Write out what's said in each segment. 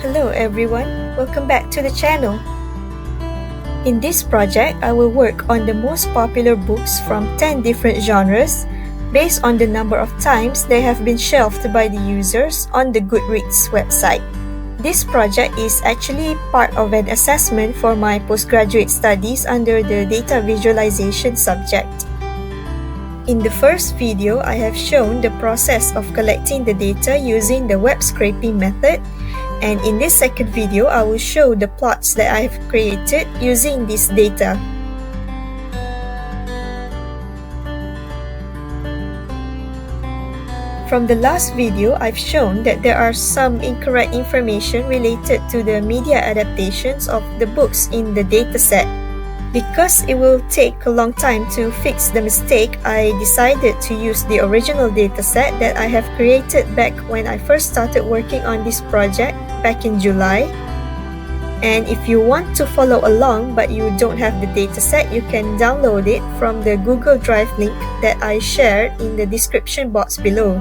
Hello everyone, welcome back to the channel. In this project, I will work on the most popular books from 10 different genres based on the number of times they have been shelved by the users on the Goodreads website. This project is actually part of an assessment for my postgraduate studies under the data visualization subject. In the first video, I have shown the process of collecting the data using the web scraping method, and in this second video, I will show the plots that I have created using this data. From the last video, I've shown that there are some incorrect information related to the media adaptations of the books in the dataset. Because it will take a long time to fix the mistake, I decided to use the original dataset that I have created back when I first started working on this project back in July. And if you want to follow along but you don't have the dataset, you can download it from the Google Drive link that I shared in the description box below.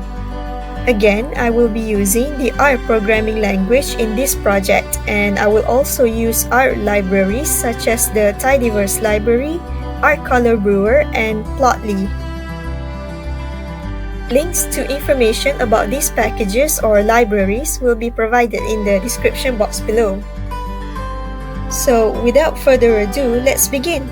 Again, I will be using the R programming language in this project, and I will also use R libraries such as the Tidyverse library, R Color Brewer, and Plotly. Links to information about these packages or libraries will be provided in the description box below. So, without further ado, let's begin!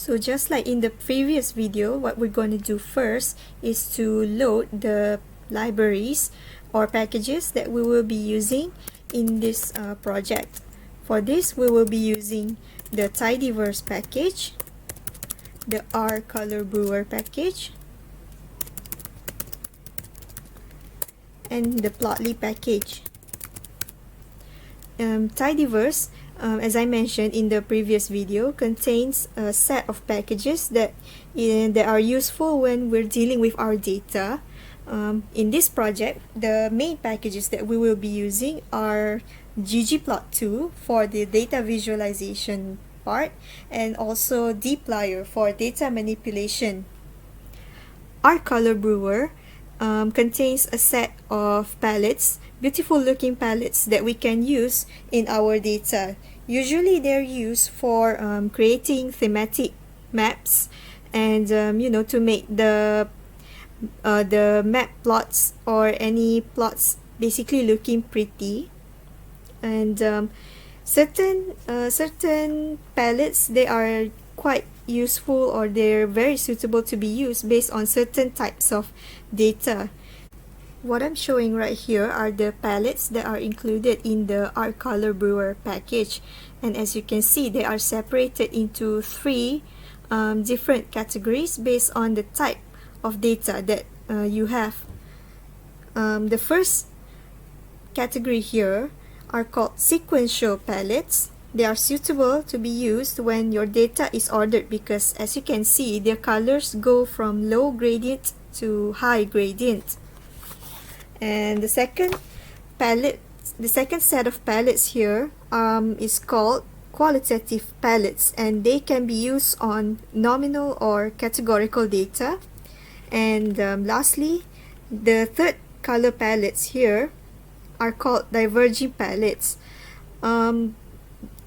So just like in the previous video, what we're going to do first is to load the libraries or packages that we will be using in this project. For this, we will be using the Tidyverse package, the R Color Brewer package, and the Plotly package. Tidyverse, as I mentioned in the previous video, contains a set of packages that are useful when we're dealing with our data. In this project, the main packages that we will be using are Ggplot 2 for the data visualization part, and also dplyr for data manipulation. Our Color Brewer contains a set of palettes, beautiful looking palettes that we can use in our data. Usually they're used for creating thematic maps and to make the map plots or any plots basically looking pretty. And certain palettes, they are quite useful, or they're very suitable to be used based on certain types of data. What I'm showing right here are the palettes that are included in the R Color Brewer package, and as you can see, they are separated into three different categories based on the type of data that you have. The first category here are called Sequential Palettes. They are suitable to be used when your data is ordered because, as you can see, their colors go from low gradient to high gradient. And the second set of palettes here is called Qualitative Palettes, and they can be used on nominal or categorical data. And lastly, the third color palettes here are called Diverging Palettes.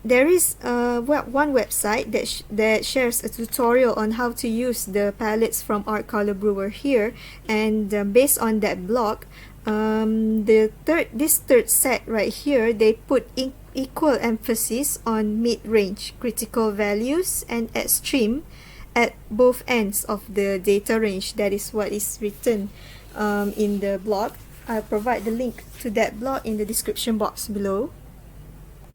There is one website that shares a tutorial on how to use the palettes from R Color Brewer here, and based on that blog, this third set right here, they put equal emphasis on mid-range critical values and extreme at both ends of the data range. That is what is written in the blog. I'll provide the link to that blog in the description box below.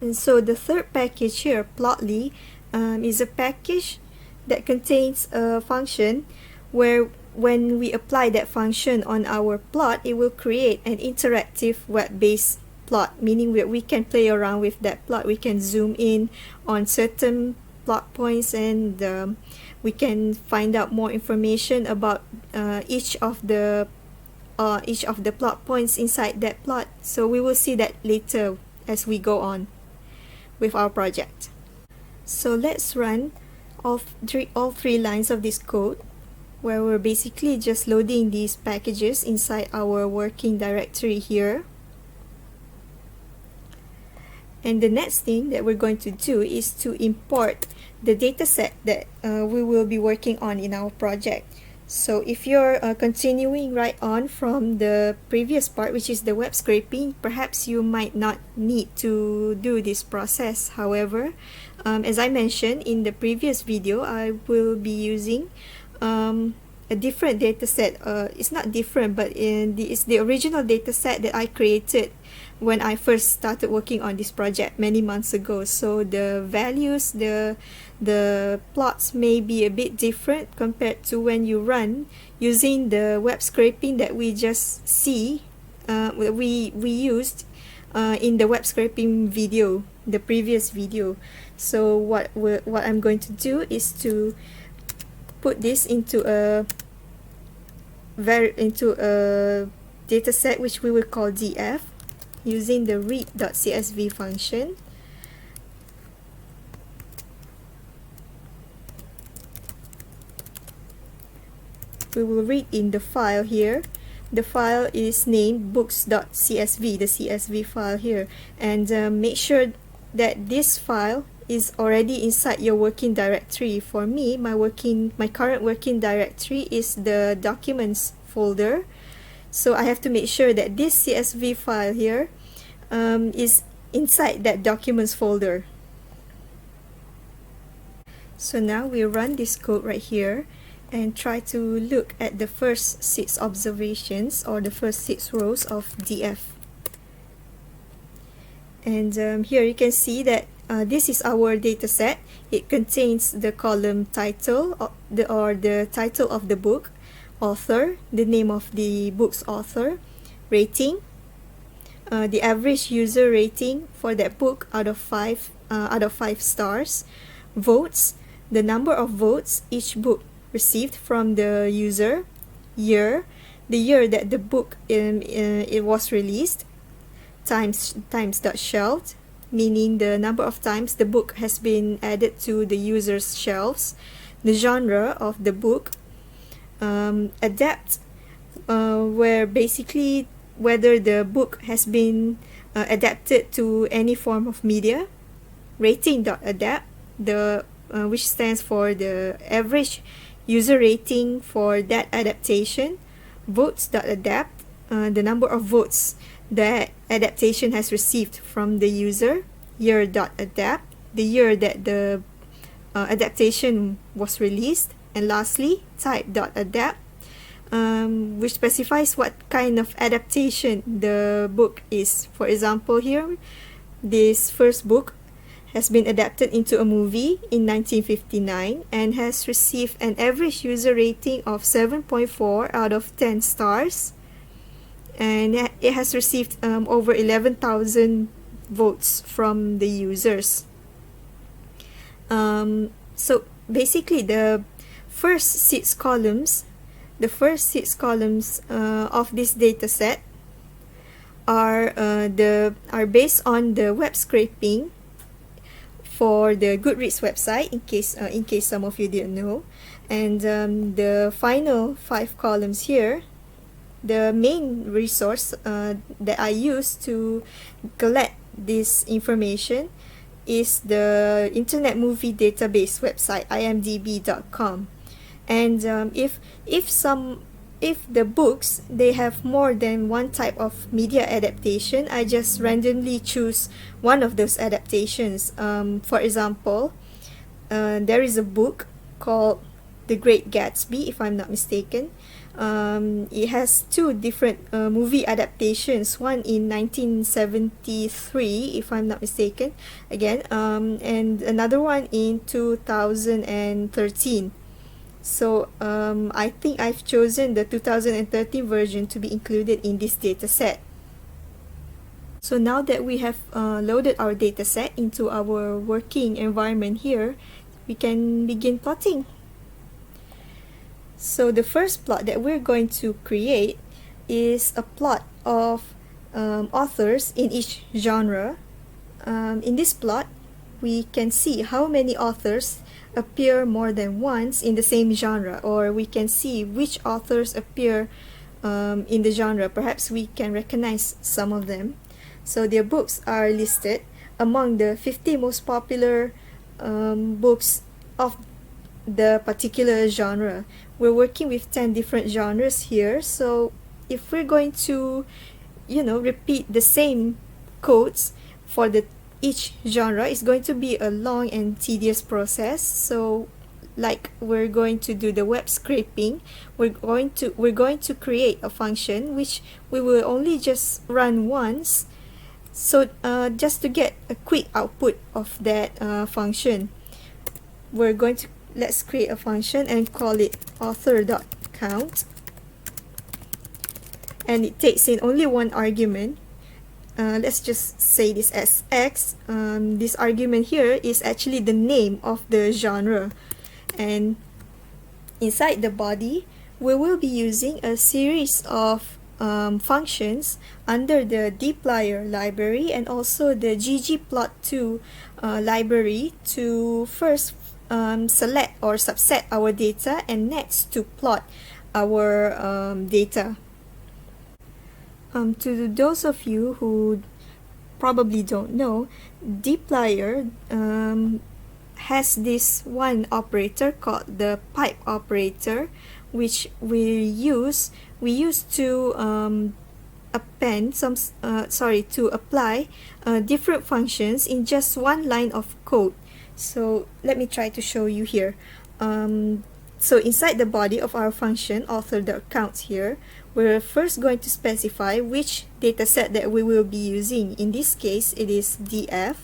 And so the third package here, Plotly, is a package that contains a function where when we apply that function on our plot, it will create an interactive web-based plot, meaning that we can play around with that plot. We can zoom in on certain plot points, and we can find out more information about each of the plot points inside that plot. So we will see that later as we go on with our project. So let's run all three lines of this code. where we're basically just loading these packages inside our working directory here. And the next thing that we're going to do is to import the dataset that we will be working on in our project. So if you're continuing right on from the previous part, which is the web scraping, perhaps you might not need to do this process. However, as I mentioned in the previous video, I will be using a different dataset. It's not different, but it's the original dataset that I created when I first started working on this project many months ago. So the values, the plots may be a bit different compared to when you run using the web scraping that we just see we used in the web scraping video, the previous video. So what I'm going to do is to put this into a dataset which we will call df, using the read.csv function. We will read in the file here. The file is named books.csv, the CSV file here, and make sure that this file is already inside your working directory. For me, my current working directory is the documents folder. So I have to make sure that this CSV file here is inside that documents folder. So now we run this code right here and try to look at the first 6 observations, or the first 6 rows of df. And here you can see that this is our dataset. It contains the column title, or the title of the book, author, the name of the book's author, rating, the average user rating for that book out of 5 stars, votes, the number of votes each book received from the user, year, the year that the book it was released, times shelved, meaning the number of times the book has been added to the user's shelves, the genre of the book, adapt, where basically whether the book has been adapted to any form of media, rating.adapt, which stands for the average user rating for that adaptation, votes.adapt, the number of votes that adaptation has received from the user, year.adapt, the year that the adaptation was released, and lastly type.adapt, which specifies what kind of adaptation the book is. For example, here this first book has been adapted into a movie in 1959 and has received an average user rating of 7.4 out of 10 stars, and it has received over 11,000 votes from the users. So basically the first 6 columns of this dataset are based on the web scraping for the Goodreads website, in case some of you didn't know. And the final 5 columns here, the main resource that I use to collect this information is the Internet Movie Database website, imdb.com. And if the books, they have more than one type of media adaptation, I just randomly choose one of those adaptations. For example, there is a book called The Great Gatsby, if I'm not mistaken. It has 2 different movie adaptations, one in 1973, if I'm not mistaken, again, and another one in 2013. So I think I've chosen the 2013 version to be included in this dataset. So now that we have loaded our dataset into our working environment here, we can begin plotting. So the first plot that we're going to create is a plot of authors in each genre. In this plot, we can see how many authors appear more than once in the same genre, or we can see which authors appear in the genre. Perhaps we can recognize some of them. So their books are listed among the 50 most popular books of the particular genre. We're working with 10 different genres here, so if we're going to repeat the same codes for each genre, it's going to be a long and tedious process. So like we're going to do the web scraping, we're going to create a function which we will only just run once, so just to get a quick output of that function. Let's create a function and call it author.count, and it takes in only one argument. Let's just say this as x. This argument here is actually the name of the genre, and inside the body we will be using a series of functions under the dplyr library and also the Ggplot2 library to first select or subset our data, and next to plot our data. To those of you who probably don't know, dplyr has this one operator called the pipe operator, which we use to apply different functions in just one line of code. So let me try to show you here. So inside the body of our function author.count here, we're first going to specify which dataset that we will be using. In this case, it is df,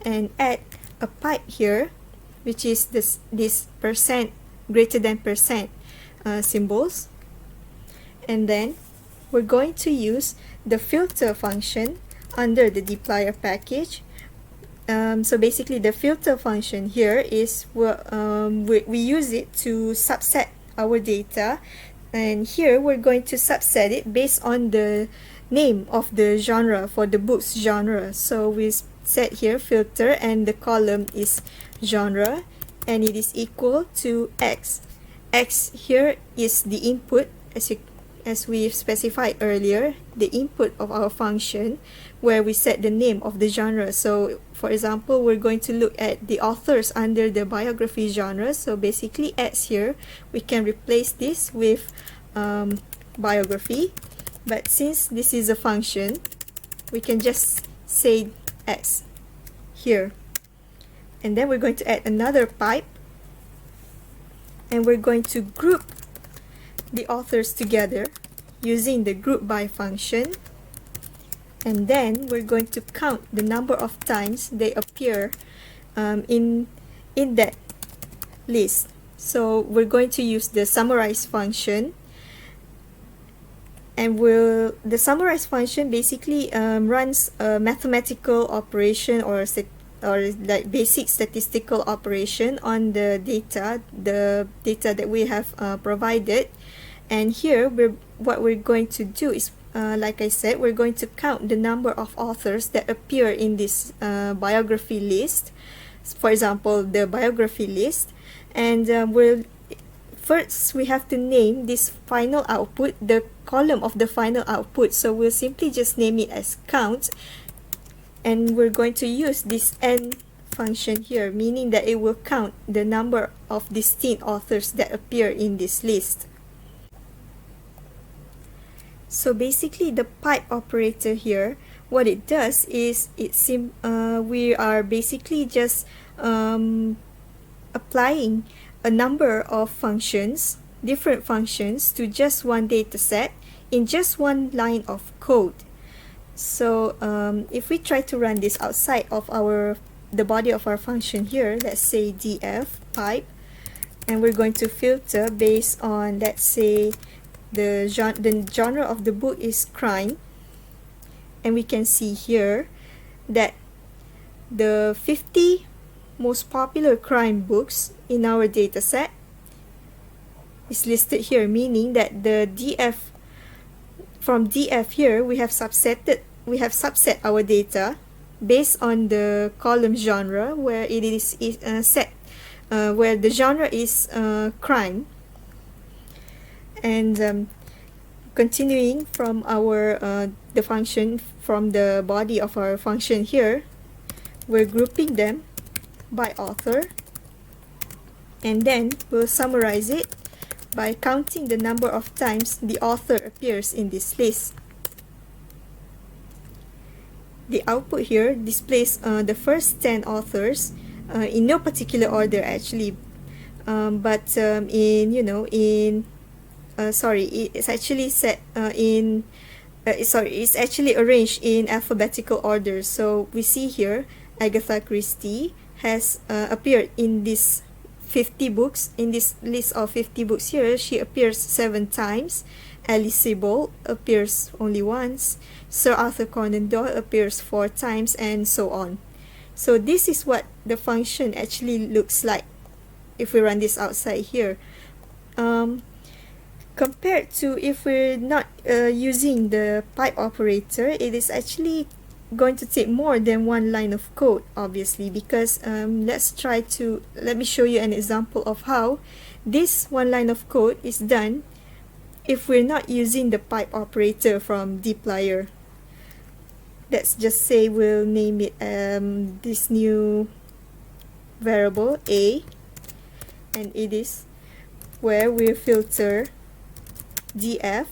and add a pipe here, which is this percent greater than percent symbols. And then we're going to use the filter function under the dplyr package. So basically the filter function here is we use it to subset our data, and here we're going to subset it based on the name of the genre for the book's genre. So we set here filter, and the column is genre, and it is equal to x. X here is the input, as we've specified earlier, the input of our function, where we set the name of the genre. So for example, we're going to look at the authors under the biography genre. So basically x here, we can replace this with biography, but since this is a function, we can just say x here. And then we're going to add another pipe, and we're going to group the authors together using the group by function, and then we're going to count the number of times they appear in that list. So we're going to use the summarize function, and the summarize function basically runs a mathematical operation or like basic statistical operation on the data that we have provided. And here what we're going to do is, like I said, we're going to count the number of authors that appear in this biography list. For example, the biography list, and first we have to name this final output, the column of the final output. So we'll simply just name it as count, and we're going to use this n function here, meaning that it will count the number of distinct authors that appear in this list. So basically the pipe operator here, what it does is we are basically just applying a number of functions, different functions, to just one data set in just one line of code. So if we try to run this outside of the body of our function here, let's say df pipe, and we're going to filter based on, let's say, the genre of the book is crime, and we can see here that the 50 most popular crime books in our dataset is listed here, meaning that the from df here we have subset our data based on the column genre, where it is set where the genre is crime. And continuing from our the function from the body of our function here, we're grouping them by author, and then we'll summarize it by counting the number of times the author appears in this list. The output here displays the first 10 authors in no particular order actually, but it's actually set it's actually arranged in alphabetical order. So we see here Agatha Christie has appeared in this 50 books. In this list of 50 books here, she appears 7 times. Alice Sebold appears only once. Sir Arthur Conan Doyle appears 4 times, and so on. So this is what the function actually looks like if we run this outside here. Compared to if we're not using the pipe operator, it is actually going to take more than one line of code, obviously, because let me show you an example of how this one line of code is done if we're not using the pipe operator from dplyr. Let's just say we'll name it this new variable A, and it is where we filter df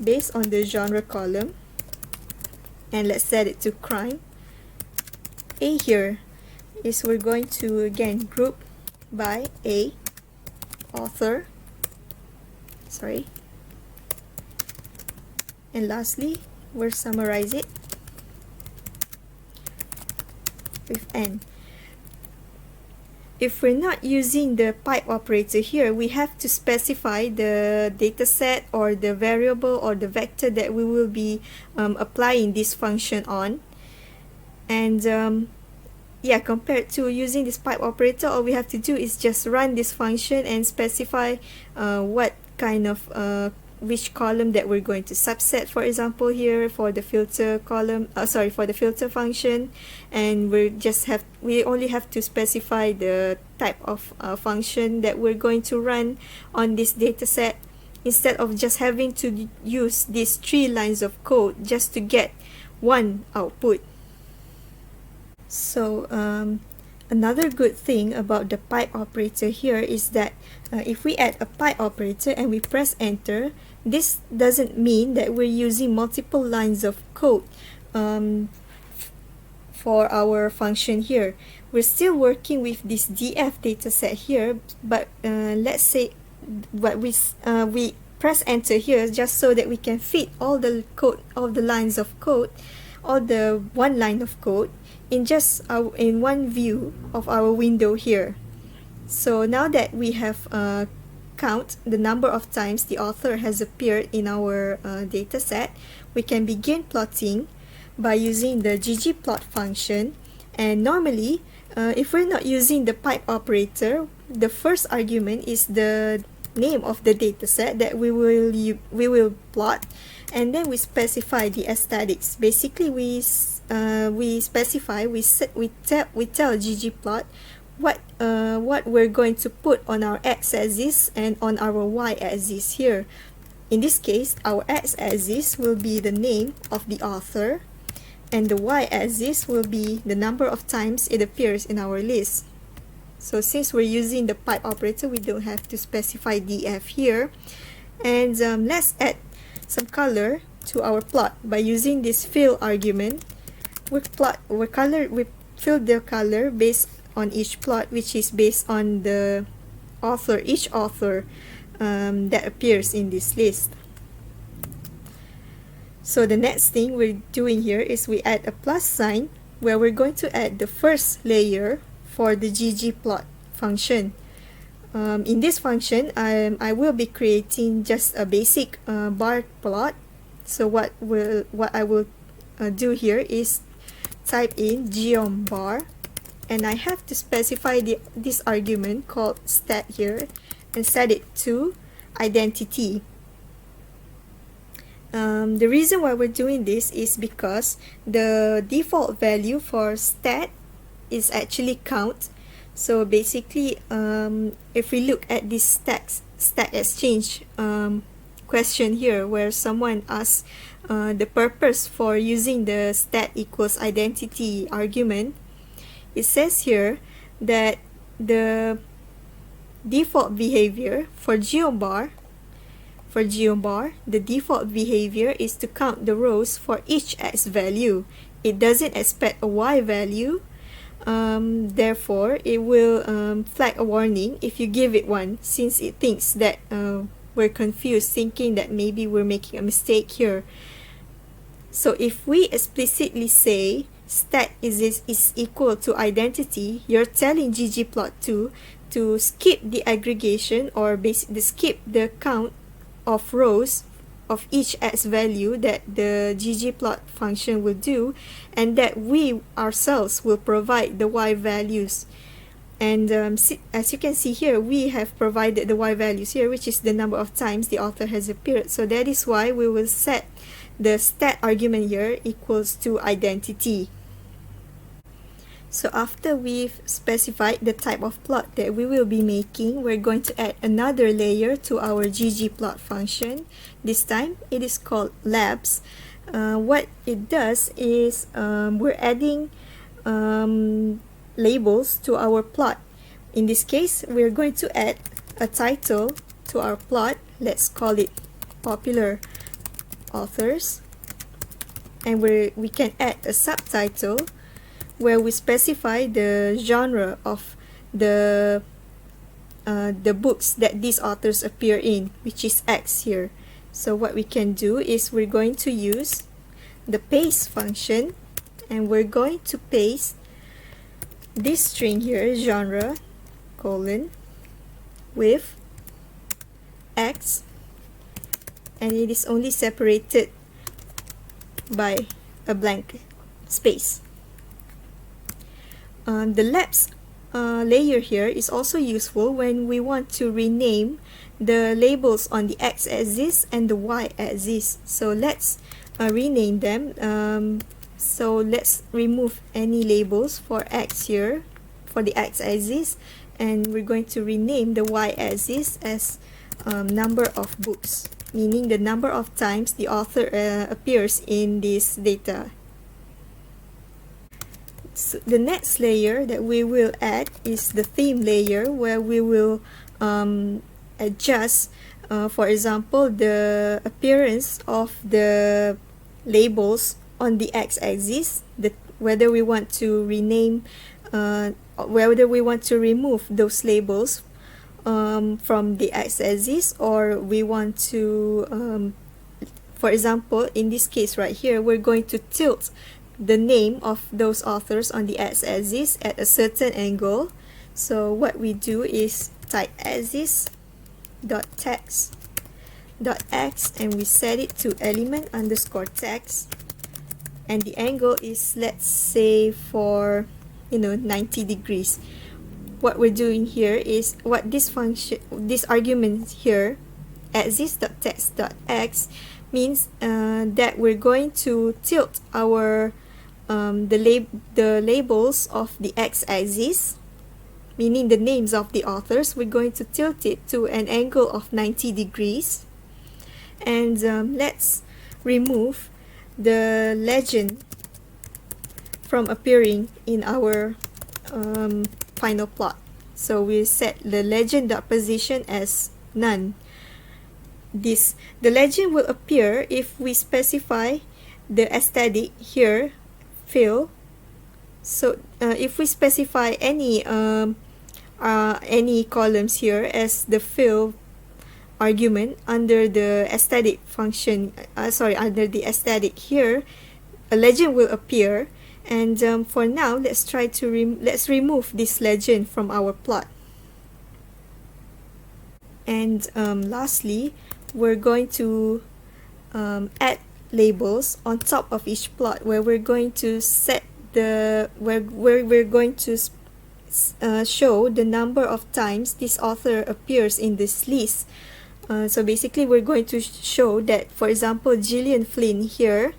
based on the genre column, and let's set it to crime. A here is we're going to again group by A, author, and lastly we'll summarize it with N. If we're not using the pipe operator here, we have to specify the dataset or the variable or the vector that we will be applying this function on. And compared to using this pipe operator, all we have to do is just run this function and specify what kind of which column that we're going to subset, for example here for the filter column, for the filter function, and we only have to specify the type of function that we're going to run on this dataset, instead of just having to use these 3 lines of code just to get one output. So another good thing about the pipe operator here is that if we add a pipe operator and we press enter, this doesn't mean that we're using multiple lines of code for our function here. We're still working with this df dataset here, but let's say what we press enter here just so that we can fit all the code, all the lines of code, all the one line of code in just in one view of our window here. So now that we have count the number of times the author has appeared in our data set, we can begin plotting by using the ggplot function. And normally, if we're not using the pipe operator, the first argument is the name of the dataset that we will plot, and then we specify the aesthetics. Basically, we tell ggplot what we're going to put on our x-axis and on our y-axis here. In this case, our x-axis will be the name of the author, and the y-axis will be the number of times it appears in our list. So since we're using the pipe operator, we don't have to specify df here. And let's add some color to our plot by using this fill argument. We fill the color based on each plot, which is based on the author, each author that appears in this list. So the next thing we're doing here is we add a plus sign where we're going to add the first layer for the ggplot function. In this function, I will be creating just a basic bar plot. So what I will do here is type in Geom bar, and I have to specify this argument called stat here and set it to identity. The reason why we're doing this is because the default value for stat is actually count. So basically, if we look at this stack exchange question here, where someone asks the purpose for using the stat equals identity argument, it says here that the default behavior for Geom bar, the default behavior is to count the rows for each x value. It doesn't expect a y value. Therefore, it will flag a warning if you give it one, since it thinks that we're confused, thinking that maybe we're making a mistake here. So if we explicitly say stat is equal to identity, you're telling Ggplot to skip the aggregation, or basically skip the count of rows of each x value that the Ggplot function will do, and that we ourselves will provide the y values. And as you can see here, we have provided the y values here, which is the number of times the author has appeared. So that is why we will set the stat argument here equals to identity. So after we've specified the type of plot that we will be making, we're going to add another layer to our Ggplot function. This time it is called labs. What it does is we're adding labels to our plot. In this case, we're going to add a title to our plot. Let's call it popular authors, and we can add a subtitle where we specify the genre of the books that these authors appear in, which is X here. So what we can do is we're going to use the paste function, and we're going to paste this string here, genre colon with X, and it is only separated by a blank space. The labs layer here is also useful when we want to rename the labels on the x-axis and the y-axis. So let's rename them. So let's remove any labels for x here for the x-axis, and we're going to rename the y-axis as number of books, meaning the number of times the author appears in this data. So the next layer that we will add is the theme layer, where we will adjust, for example, the appearance of the labels on the x-axis, whether we want to rename, whether we want to remove those labels from the x-axis, or we want to, for example, in this case right here, we're going to tilt the name of those authors on the x-axis at a certain angle. So what we do is type axis dot text dot x, and we set it to element underscore text, and the angle is, let's say, for 90 degrees. What we're doing here is, what this function, this argument here, axis dot text dot x, means that we're going to tilt our the labels of the x-axis, meaning the names of the authors. We're going to tilt it to an angle of 90 degrees, and let's remove the legend from appearing in our final plot. So we set the legend.position as none. The legend will appear if we specify the aesthetic here, fill. So if we specify any columns here as the fill argument under the aesthetic function, under the aesthetic here, a legend will appear. And for now, let's try to let's remove this legend from our plot. And lastly, we're going to add labels on top of each plot, where we're going to set the where we're going to show the number of times this author appears in this list. So basically, we're going to show that, for example, Gillian Flynn here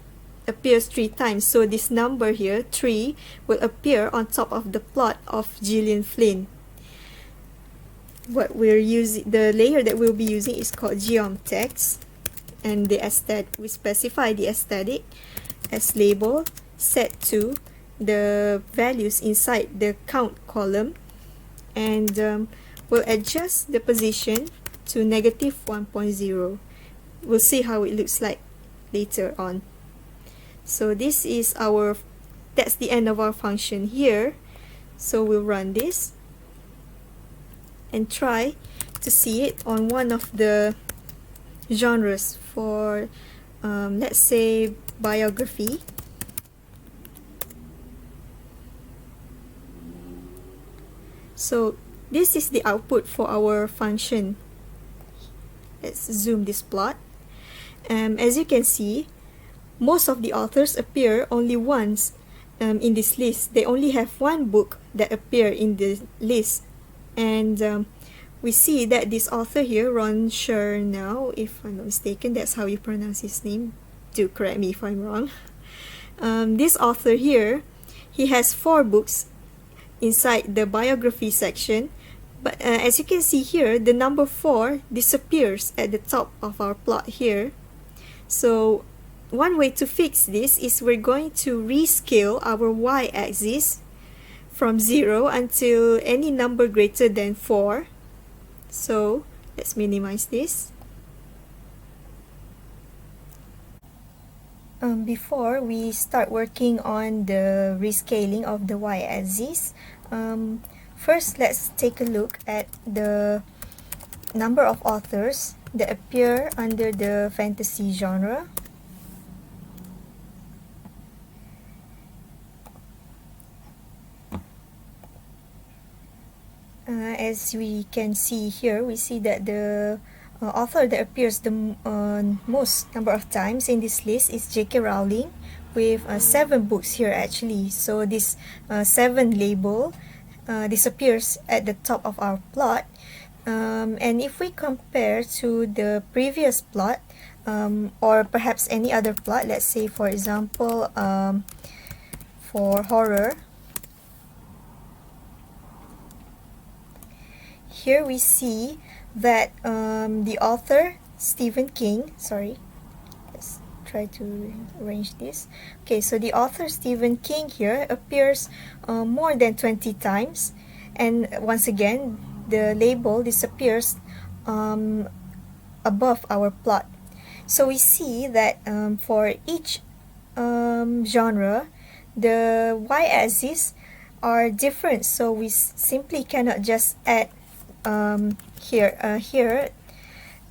appears 3 times. So this number here, 3, will appear on top of the plot of Gillian Flynn. The layer that we'll be using is called Geom text, and we specify the aesthetic as label set to the values inside the count column, and we'll adjust the position to -1.0. We'll see how it looks like later on. So that's the end of our function here. So we'll run this and try to see it on one of the genres for let's say biography. So this is the output for our function. Let's zoom this plot. As you can see, most of the authors appear only once in this list. They only have one book that appear in the list, and we see that this author here, Ron Chernow, if I'm not mistaken, that's how you pronounce his name. Do correct me if I'm wrong. This author here, he has 4 books inside the biography section, but as you can see here, the number 4 disappears at the top of our plot here. So one way to fix this is we're going to rescale our y-axis from 0 until any number greater than 4. So let's minimize this. Before we start working on the rescaling of the y-axis, first let's take a look at the number of authors that appear under the fantasy genre. As we can see here, we see that the author that appears the most number of times in this list is J.K. Rowling, with 7 books here actually. So this 7 label disappears at the top of our plot. And if we compare to the previous plot, or perhaps any other plot, let's say for example for horror, here we see that the author Stephen King, let's try to arrange this. Okay, so the author Stephen King here appears more than 20 times, and once again the label disappears above our plot. So we see that for each genre, the y-axis are different, so we simply cannot just add here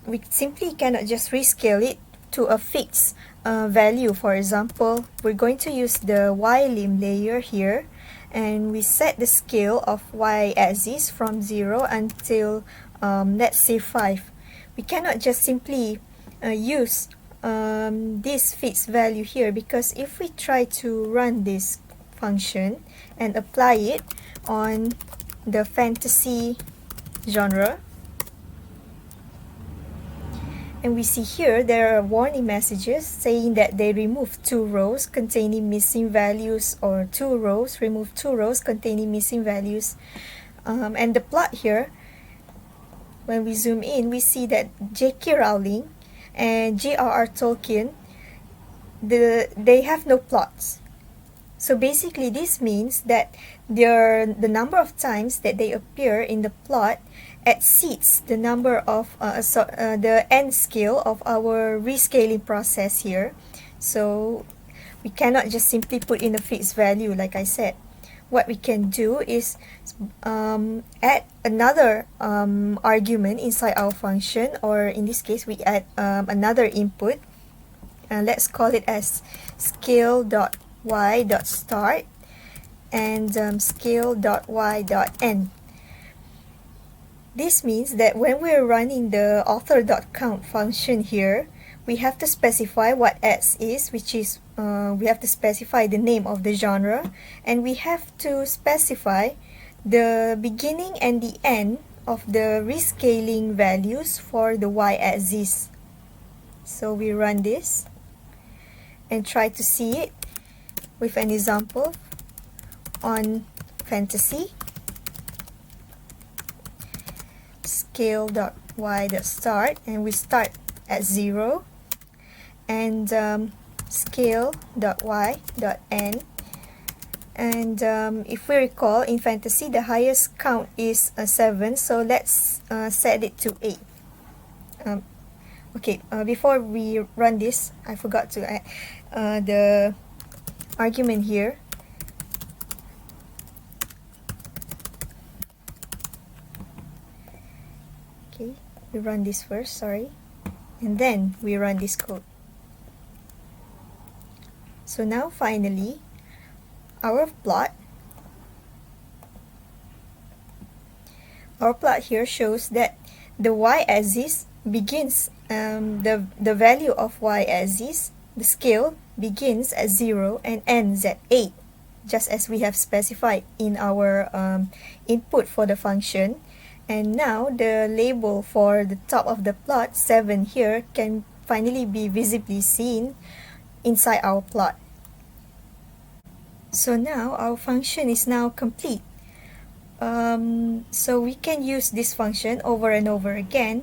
we simply cannot just rescale it to a fixed value. For example, we're going to use the y-lim layer here, and we set the scale of y-axis from 0 until let's say 5. We cannot just simply use this fixed value here, because if we try to run this function and apply it on the fantasy genre, and we see here there are warning messages saying that they remove 2 rows containing missing values, or 2 rows, remove 2 rows containing missing values. And the plot here, when we zoom in, we see that J.K. Rowling and J.R.R. Tolkien, they have no plots. So basically this means that the number of times that they appear in the plot exceeds the number of the end scale of our rescaling process here. So we cannot just simply put in a fixed value like I said. What we can do is add another argument inside our function, or in this case we add another input. Let's call it as scale.y.start and scale.y.end. This means that when we're running the author.count function here, we have to specify what x is, which is we have to specify the name of the genre, and we have to specify the beginning and the end of the rescaling values for the y-axis. So we run this, and try to see it with an example on Fantasy. Scale.y.start, and we start at 0, and scale.y.end. And if we recall, in Fantasy the highest count is 7, so let's set it to 8. Okay, before we run this, I forgot to add the argument here. Okay, we run this first, sorry, and then we run this code. So now finally, our plot here shows that the y-axis begins, the value of y-axis, the scale begins at 0 and ends at 8, just as we have specified in our input for the function. And now the label for the top of the plot, 7 here, can finally be visibly seen inside our plot. So now our function is now complete. So we can use this function over and over again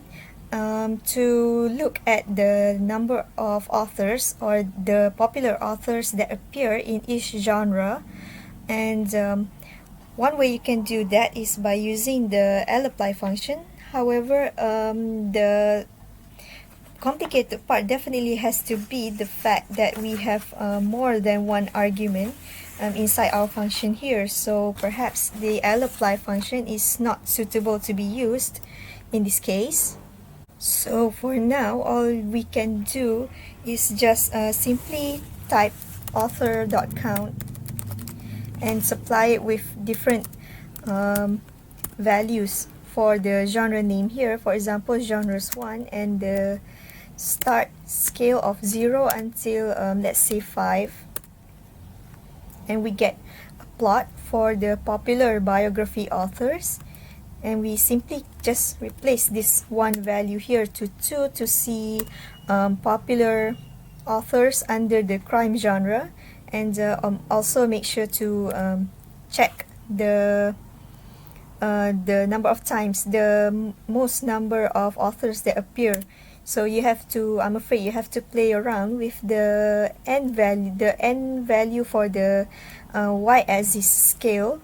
to look at the number of authors or the popular authors that appear in each genre. And one way you can do that is by using the lapply function. However, the complicated part definitely has to be the fact that we have more than one argument inside our function here, so perhaps the lapply function is not suitable to be used in this case. So for now, all we can do is just simply type author.count and supply it with different values for the genre name here. For example, genres 1, and the start scale of 0 until let's say 5, and we get a plot for the popular biography authors, and we simply just replace this one value here to 2 to see popular authors under the crime genre, and also make sure to check the number of times, the most number of authors that appear. So you have to, I'm afraid you have to play around with the n value for the y-axis scale.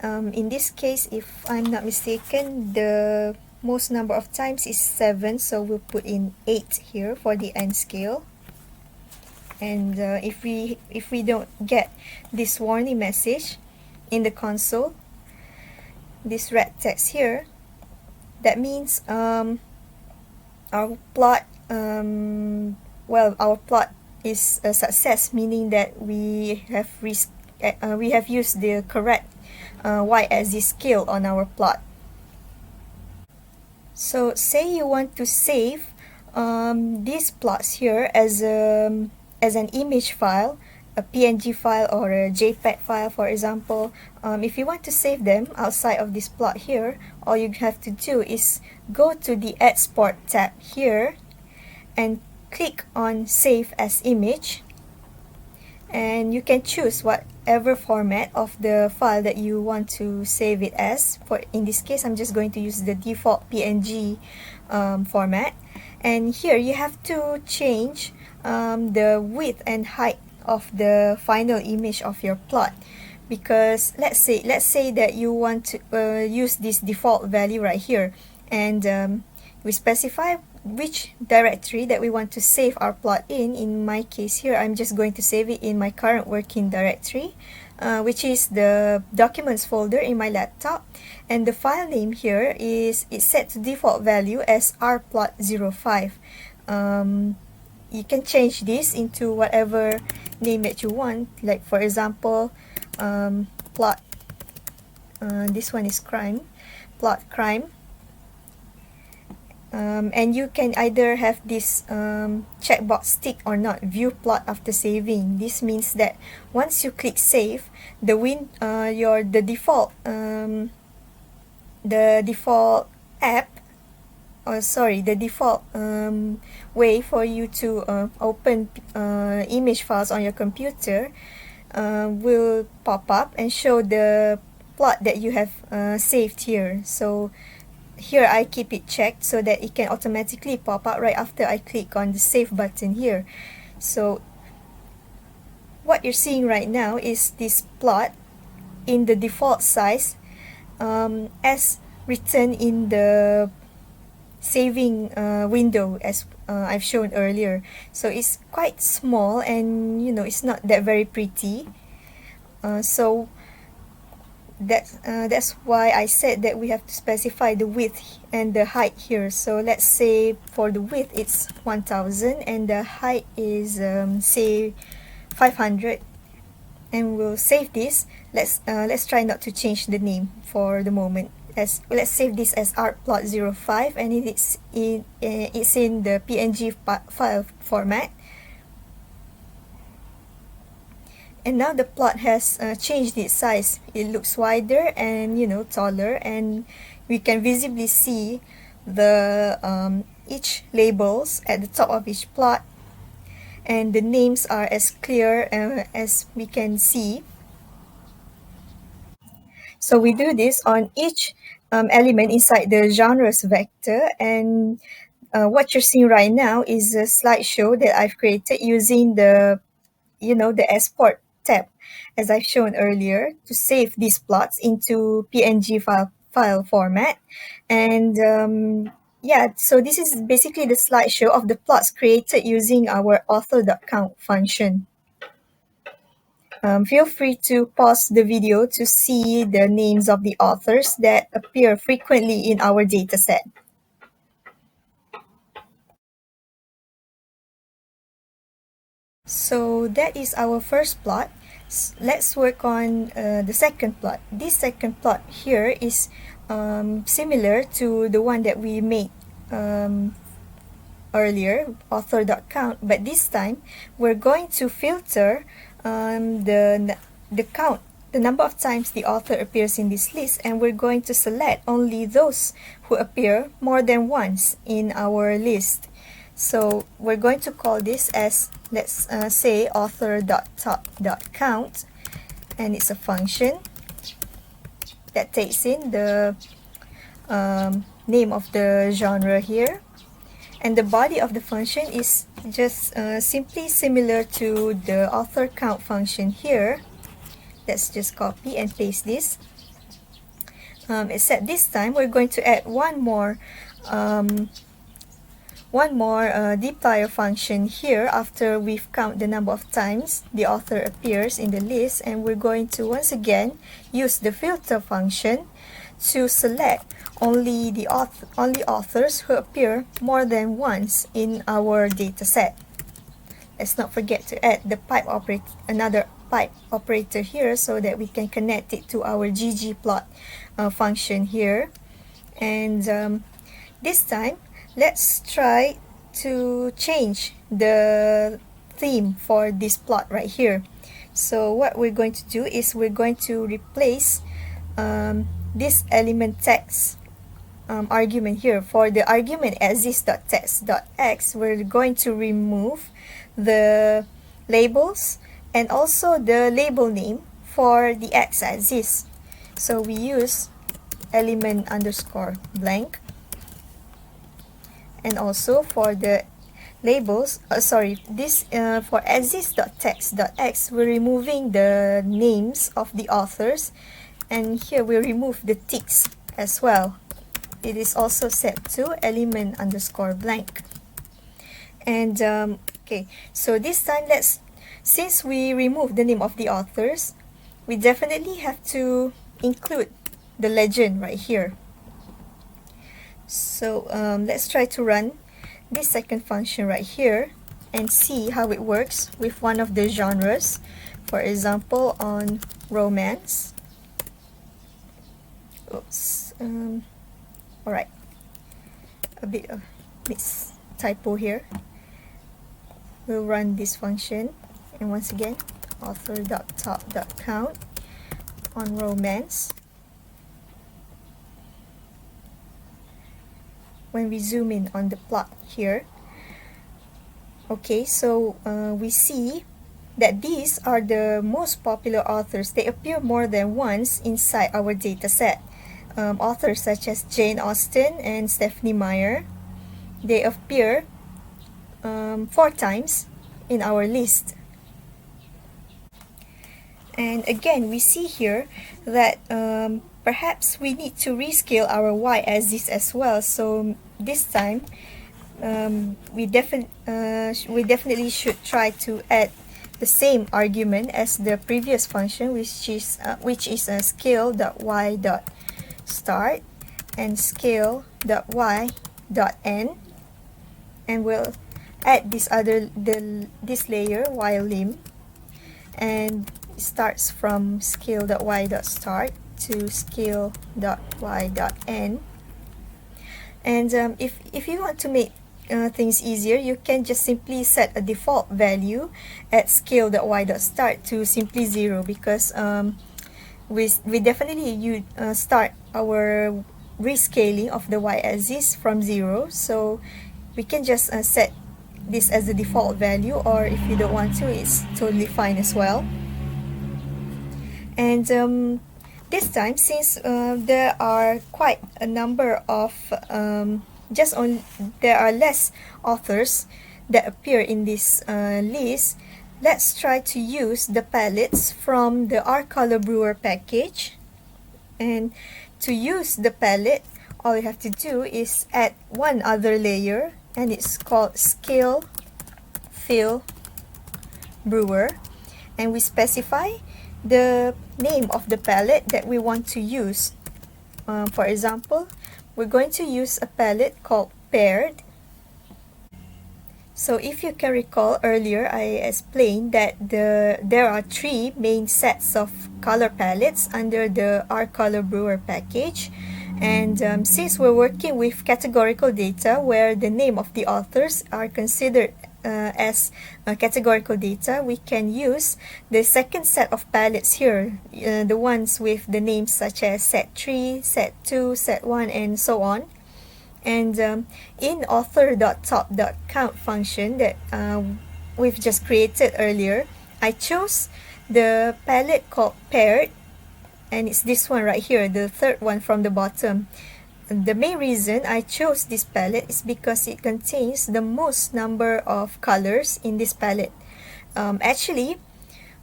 In this case, if I'm not mistaken, the most number of times is 7, so we'll put in 8 here for the n scale. And if we don't get this warning message in the console, this red text here, that means our plot, our plot is a success, meaning that we have used the correct y-axis scale on our plot. So say you want to save these plots here as an image file, a PNG file or a JPEG file, for example. If you want to save them outside of this plot here, all you have to do is go to the Export tab here and click on Save as Image, and you can choose whatever format of the file that you want to save it as. For in this case, I'm just going to use the default PNG format, and here you have to change the width and height of the final image of your plot, because let's say that you want to use this default value right here, and we specify which directory that we want to save our plot in. In my case here, I'm just going to save it in my current working directory, which is the documents folder in my laptop, and the file name here is set to default value as rplot05. You can change this into whatever name that you want, like for example plot, this one is crime, plot crime, and you can either have this checkbox tick or not, view plot after saving. This means that once you click save, the default app the default way for you to open image files on your computer will pop up and show the plot that you have saved here. So here I keep it checked so that it can automatically pop up right after I click on the save button here. So what you're seeing right now is this plot in the default size as written in the saving window as I've shown earlier. So it's quite small and it's not that very pretty. So that's why I said that we have to specify the width and the height here. So let's say for the width it's 1000 and the height is say 500, and we'll save this. Let's try not to change the name for the moment. Let's save this as artplot05, and it's in the PNG file format. And now the plot has changed its size. It looks wider and taller, and we can visibly see the each labels at the top of each plot, and the names are as clear as we can see. So we do this on each element inside the genres vector, and what you're seeing right now is a slideshow that I've created using the export tab, as I've shown earlier, to save these plots into PNG file format. And yeah, so this is basically the slideshow of the plots created using our author.count function. Feel free to pause the video to see the names of the authors that appear frequently in our dataset. So that is our first plot. Let's work on the second plot. This second plot here is similar to the one that we made earlier, author.count, but this time we're going to filter the count, the number of times the author appears in this list, and we're going to select only those who appear more than once in our list. So we're going to call this as, let's say, author.top.count, and it's a function that takes in the name of the genre here. And the body of the function is just simply similar to the author count function here. Let's just copy and paste this. Except this time we're going to add one more dplyr function here after we've counted the number of times the author appears in the list, and we're going to once again use the filter function to select only authors who appear more than once in our data set. Let's not forget to add the another pipe operator here so that we can connect it to our Ggplot function here. And this time let's try to change the theme for this plot right here. So what we're going to do is we're going to replace this element text argument here. For the argument exist.text.x, we're going to remove the labels and also the label name for the x axis. So we use element underscore blank, and also for the labels, for exist.text.x, we're removing the names of the authors, and here we remove the ticks as well. It is also set to element underscore blank. And okay, so this time since we remove the name of the authors, we definitely have to include the legend right here. So let's try to run this second function right here and see how it works with one of the genres. For example, on romance. Oops. Alright. A bit of typo here. We'll run this function, and once again, author.top.count on romance. when we zoom in on the plot here. Okay, so we see that these are the most popular authors. They appear more than once inside our data set. Authors such as Jane Austen and Stephanie Meyer, they appear 4 times in our list. And again, we see here that perhaps we need to rescale our y-axis as well. So this time, we definitely should try to add the same argument as the previous function, which is a scale.y.start and scale.y.end, and we'll add this layer ylim, and it starts from scale.y.start to scale.y.end. And if you want to make things easier, you can just simply set a default value at scale.y.start to simply 0, because we definitely start our rescaling of the y-axis from 0, so we can just set this as the default value, or if you don't want to, it's totally fine as well. And this time, since there are quite a number of there are less authors that appear in this list, let's try to use the palettes from the R-Color Brewer package. And to use the palette, all you have to do is add one other layer, and it's called Scale Fill Brewer, and we specify the name of the palette that we want to use. For example, we're going to use a palette called Paired. So if you can recall earlier, I explained that there are 3 main sets of color palettes under the R-Color Brewer package. And since we're working with categorical data where the name of the authors are considered as categorical data, we can use the second set of palettes here, the ones with the names such as set 3, set 2, set 1, and so on. And in author.top.count function that we've just created earlier, I chose the palette called Paired, and it's this one right here, the third one from the bottom. The main reason I chose this palette is because it contains the most number of colors in this palette. Actually,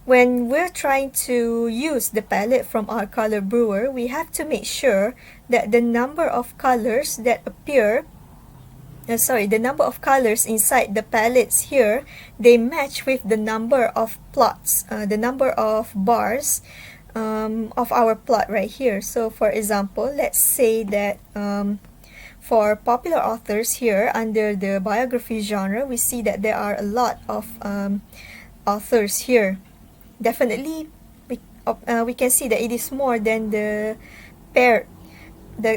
when we're trying to use the palette from our color brewer, we have to make sure that the number of colors that appear, the number of colors inside the palettes here, they match with the number of plots, the number of bars of our plot right here. So for example, let's say that for popular authors here under the biography genre, we see that there are a lot of authors here. Definitely we can see that it is more than the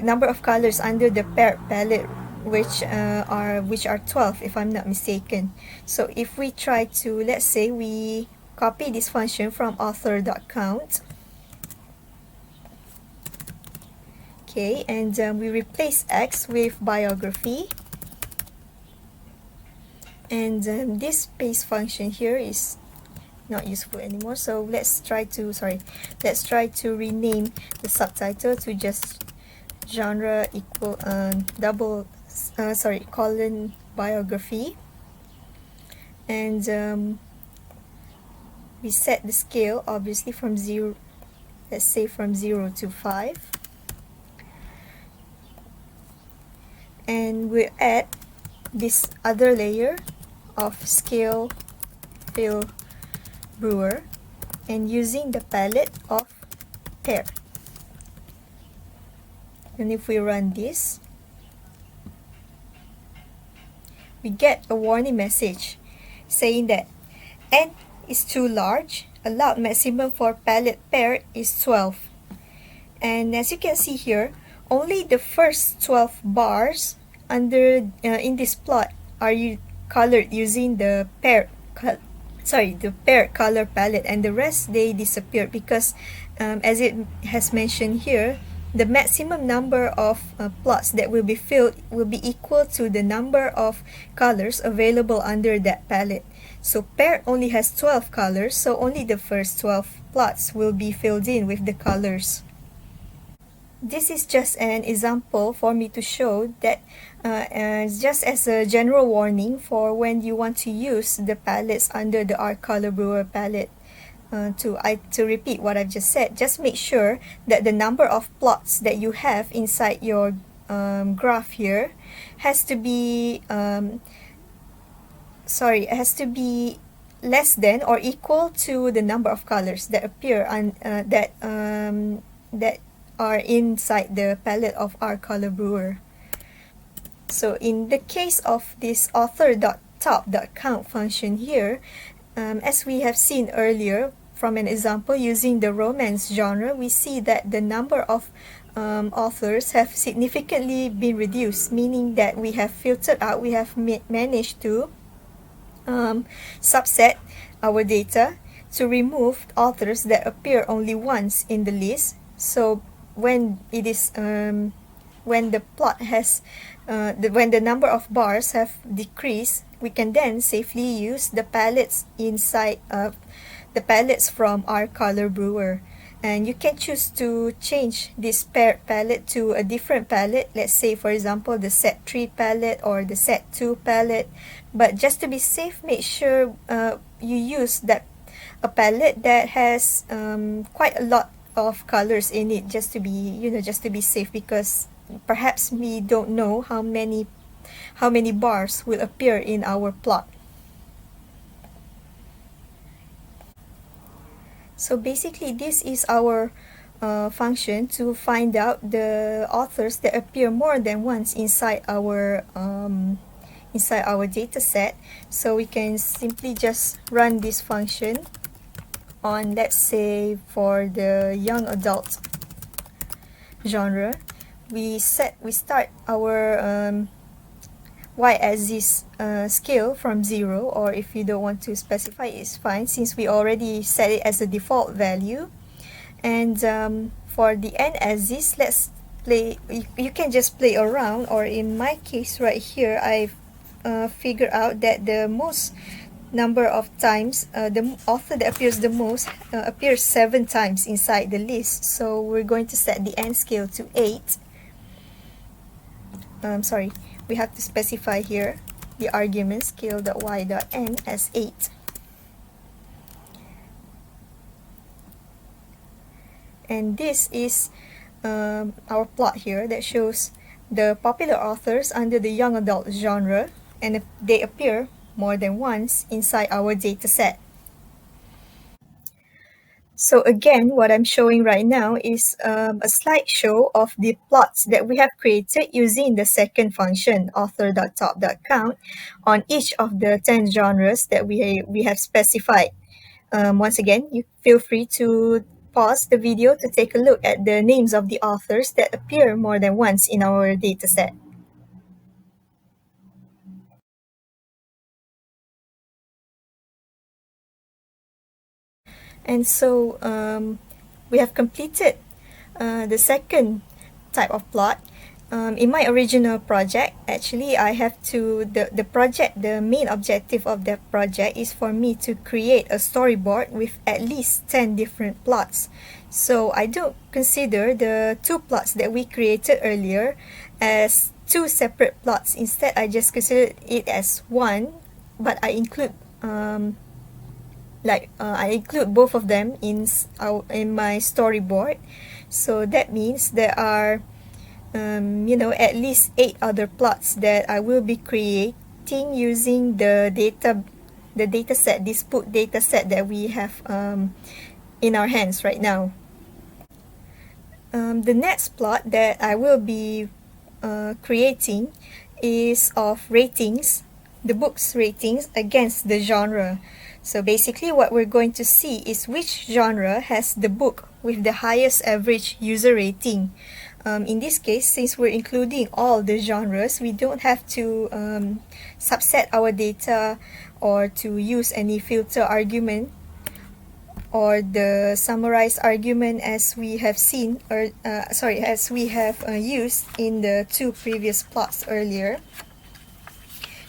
number of colors under the paired palette, which are 12 if I'm not mistaken. So if we try to, let's say we copy this function from author.count, okay, and we replace X with biography, and this paste function here is not useful anymore. So let's try to rename the subtitle to just genre equal colon biography, and we set the scale obviously from 0, let's say from 0 to 5, and we add this other layer of Scale Fill Brewer, and using the palette of Pair. And if we run this, we get a warning message saying that N is too large, allowed maximum for palette pair is 12. And as you can see here, only the first 12 bars under in this plot are colored using the pair color palette, and the rest they disappear because as it has mentioned here, the maximum number of plots that will be filled will be equal to the number of colors available under that palette. So pair only has 12 colors, so only the first 12 plots will be filled in with the colors. This is just an example for me to show that just as a general warning for when you want to use the palettes under the Art Color Brewer palette. To repeat what I've just said, just make sure that the number of plots that you have inside your graph here has to be less than or equal to the number of colors that appear on that are inside the palette of our color brewer. So in the case of this author.top.count function here, as we have seen earlier from an example using the romance genre, we see that the number of authors have significantly been reduced, meaning that we have filtered out, we have managed to subset our data to remove authors that appear only once in the list. So when it is when the plot has when the number of bars have decreased, we can then safely use the palettes inside of the palettes from our color brewer. And you can choose to change this paired palette to a different palette, let's say for example the set 3 palette or the set 2 palette. But just to be safe, make sure you use a palette that has quite a lot of colors in it, just to be safe, because perhaps we don't know how many bars will appear in our plot. So basically this is our function to find out the authors that appear more than once inside our data set. So we can simply just run this function on, let's say for the young adult genre. We start our y-axis scale from 0, or if you don't want to specify, it's fine since we already set it as a default value. And for the n-axis, let's play, you can just play around, or in my case right here, I've figured out that the most number of times the author that appears the most appears 7 times inside the list. So we're going to set the n scale to 8. Sorry, we have to specify here the argument scale.y.n as 8. And this is our plot here that shows the popular authors under the young adult genre, and they appear more than once inside our data set. So again, what I'm showing right now is a slideshow of the plots that we have created using the second function, author.top.count, on each of the 10 genres that we have specified. Once again, you feel free to pause the video to take a look at the names of the authors that appear more than once in our dataset. And so we have completed the second type of plot. In my original project, actually I have to, the main objective of the project is for me to create a storyboard with at least 10 different plots. So I don't consider the 2 plots that we created earlier as 2 separate plots. Instead, I just consider it as one, but I include I include both of them in my storyboard. So that means there are at least 8 other plots that I will be creating using the dataset, this put dataset that we have in our hands right now. The next plot that I will be creating is of ratings, the book's ratings against the genre. So basically what we're going to see is which genre has the book with the highest average user rating. In this case, since we're including all the genres, we don't have to subset our data or to use any filter argument or the summarized argument as we have seen, or as we have used in the two previous plots earlier.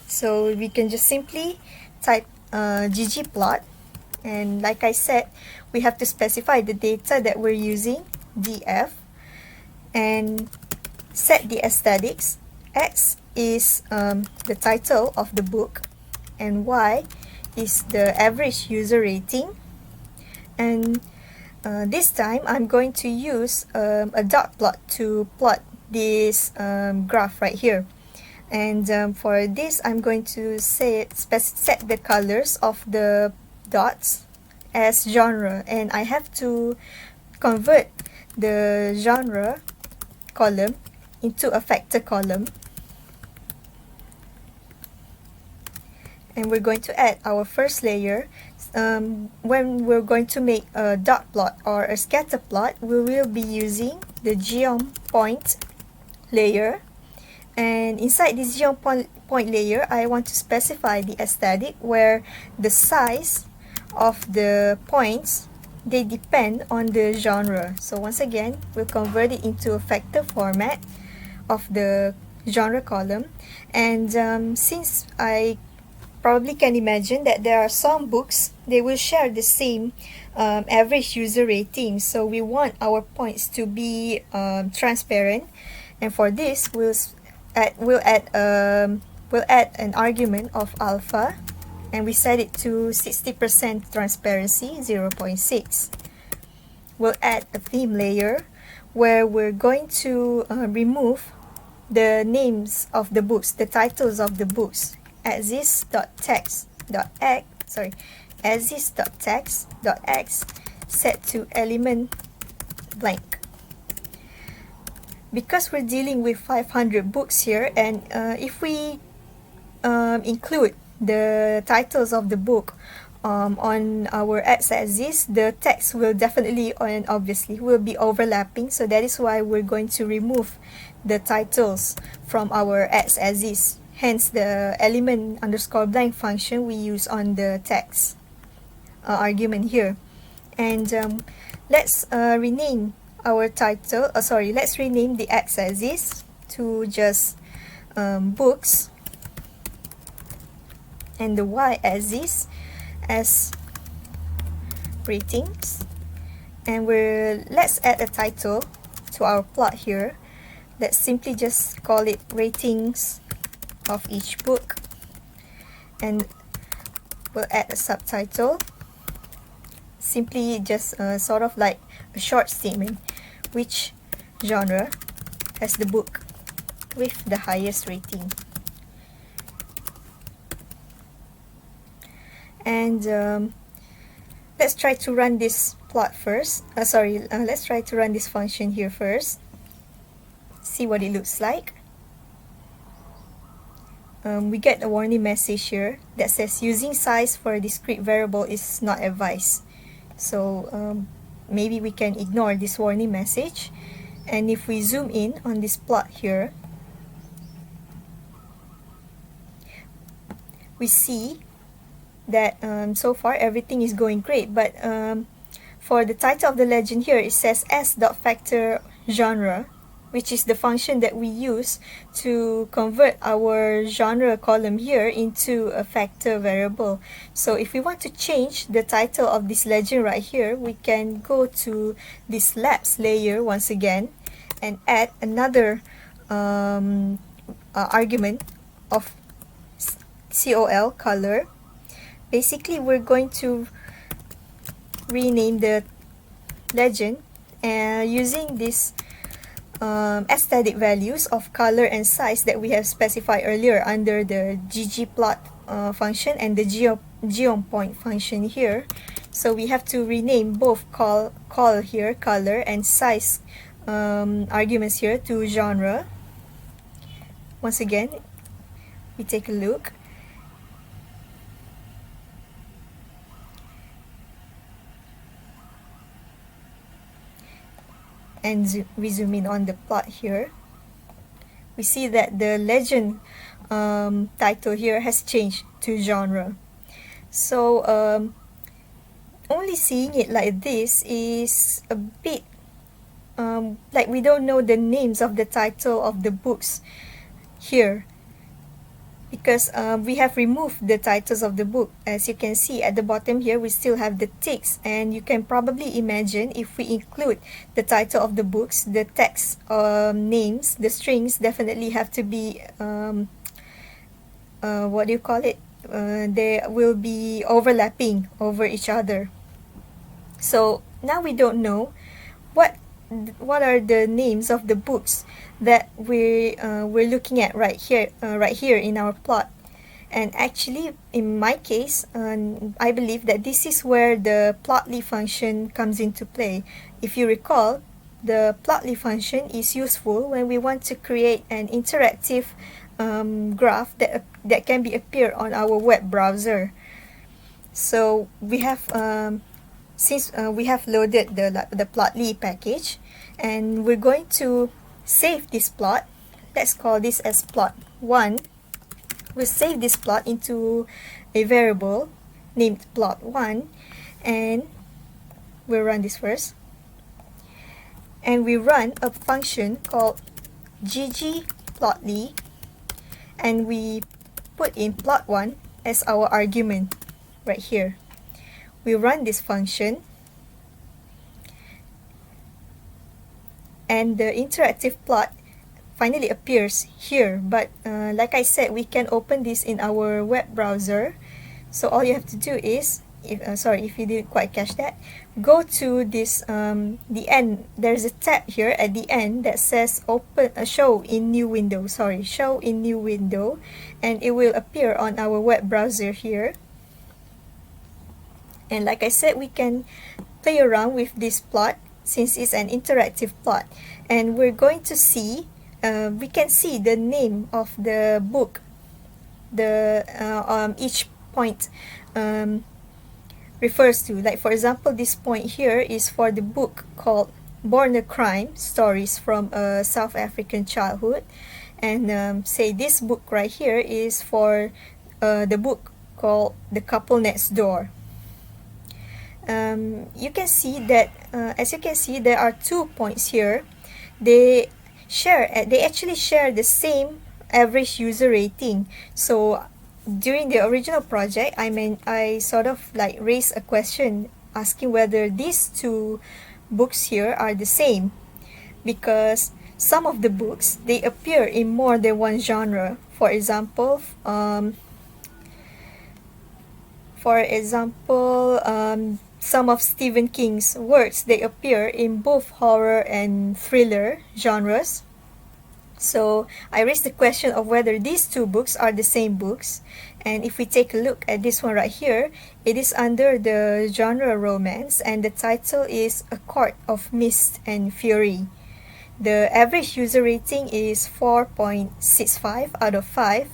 So we can just simply type ggplot, and like I said, we have to specify the data that we're using, df, and set the aesthetics. X is the title of the book, and Y is the average user rating. And this time I'm going to use a dot plot to plot this graph right here. And for this, I'm going to set the colors of the dots as genre, and I have to convert the genre column into a factor column. And we're going to add our first layer. When we're going to make a dot plot or a scatter plot, we will be using the Geom point layer. And inside this Geom point layer, I want to specify the aesthetic, where the size of the points, they depend on the genre. So once again, we'll convert it into a factor format of the genre column. And since I probably can imagine that there are some books, they will share the same average user rating, so we want our points to be transparent. And for this, we'll add an argument of alpha, and we set it to 60% transparency, 0.6. We'll add a theme layer where we're going to remove the names of the books, the titles of the books. axis.text.x set to element blank. Because we're dealing with 500 books here, and if we include the titles of the book on our x-axis, the text will definitely and obviously will be overlapping. So that is why we're going to remove the titles from our x-axis. Hence the element underscore blank function we use on the text argument here. And let's rename our title, let's rename the x-axis to just books, and the y-axis as ratings. And let's add a title to our plot here. Let's simply just call it ratings of each book, and we'll add a subtitle, simply just sort of like a short statement, which genre has the book with the highest rating. And let's try to run this plot first. Let's try to run this function here first, see what it looks like. We get a warning message here that says using size for a discrete variable is not advised. So maybe we can ignore this warning message. And if we zoom in on this plot here, we see that so far everything is going great. But for the title of the legend here, it says s.factor genre, which is the function that we use to convert our genre column here into a factor variable. So if we want to change the title of this legend right here, we can go to this labs layer once again and add another argument of col color. Basically, we're going to rename the legend using this aesthetic values of color and size that we have specified earlier under the ggplot function and the geom point function here. So we have to rename both call here, color, and size arguments here to genre. Once again, we take a look. And we zoom in on the plot here. We see that the legend title here has changed to genre. So only seeing it like this is a bit like we don't know the names of the title of the books here, because we have removed the titles of the book. As you can see at the bottom here, we still have the ticks, and you can probably imagine if we include the title of the books, the text names, the strings definitely have to be what do you call it, they will be overlapping over each other. So now we don't know what are the names of the books that we're looking at right here in our plot. And actually, in my case, I believe that this is where the plotly function comes into play. If you recall, the plotly function is useful when we want to create an interactive graph that can be appear on our web browser. So we have since we have loaded the plotly package, and we're going to save this plot. Let's call this as plot1. We'll save this plot into a variable named plot1, and we'll run this first. And we run a function called ggplotly, and we put in plot1 as our argument right here. We run this function, and the interactive plot finally appears here. But like I said, we can open this in our web browser. So all you have to do is, if you didn't quite catch that, go to this the end. There's a tab here at the end that says show in new window. Show in new window, and it will appear on our web browser here. And like I said, we can play around with this plot since it's an interactive plot. And we're going to see, we can see the name of the book, each point refers to. Like for example, this point here is for the book called Born a Crime, Stories from a South African Childhood. And say this book right here is for the book called The Couple Next Door. You can see that as you can see, there are 2 points here. They actually share the same average user rating. So during the original project, I sort of like raised a question asking whether these 2 books here are the same, because some of the books, they appear in more than one genre. For example, some of Stephen King's works, they appear in both horror and thriller genres. So I raised the question of whether these 2 books are the same books. And if we take a look at this one right here, it is under the genre romance, and the title is A Court of Mist and Fury. The average user rating is 4.65 out of 5.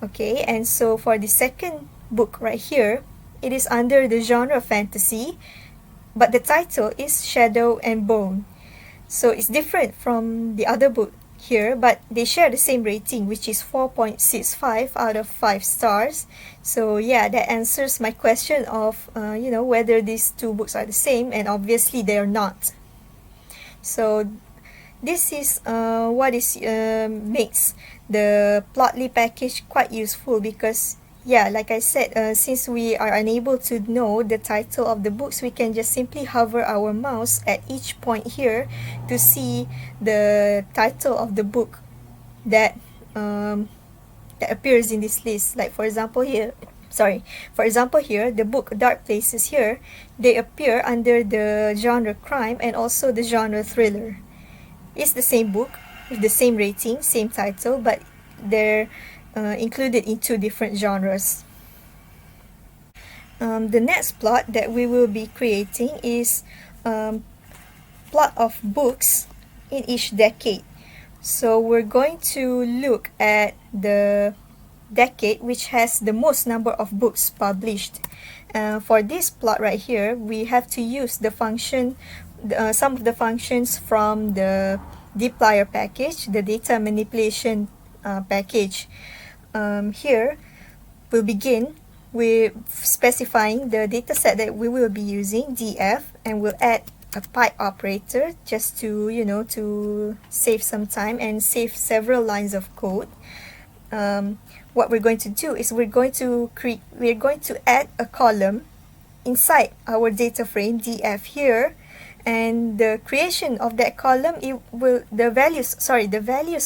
Okay, and so for the second book right here, it is under the genre fantasy, but the title is Shadow and Bone. So it's different from the other book here, but they share the same rating, which is 4.65 out of 5 stars. So yeah, that answers my question of whether these 2 books are the same, and obviously they are not. So this is what makes the plotly package quite useful, because yeah, like I said, since we are unable to know the title of the books, we can just simply hover our mouse at each point here to see the title of the book that appears in this list. Like for example here, the book Dark Places here, they appear under the genre crime and also the genre thriller. It's the same book with the same rating, same title, but they're included in 2 different genres. The next plot that we will be creating is plot of books in each decade. So we're going to look at the decade which has the most number of books published. For this plot right here, we have to use the function, some of the functions from the dplyr package, the data manipulation package. Here we'll begin we're specifying the dataset that we will be using, df, and we'll add a pipe operator just to, to save some time and save several lines of code. What we're going to do is we're going to add a column inside our data frame df here, and the creation of that column, the values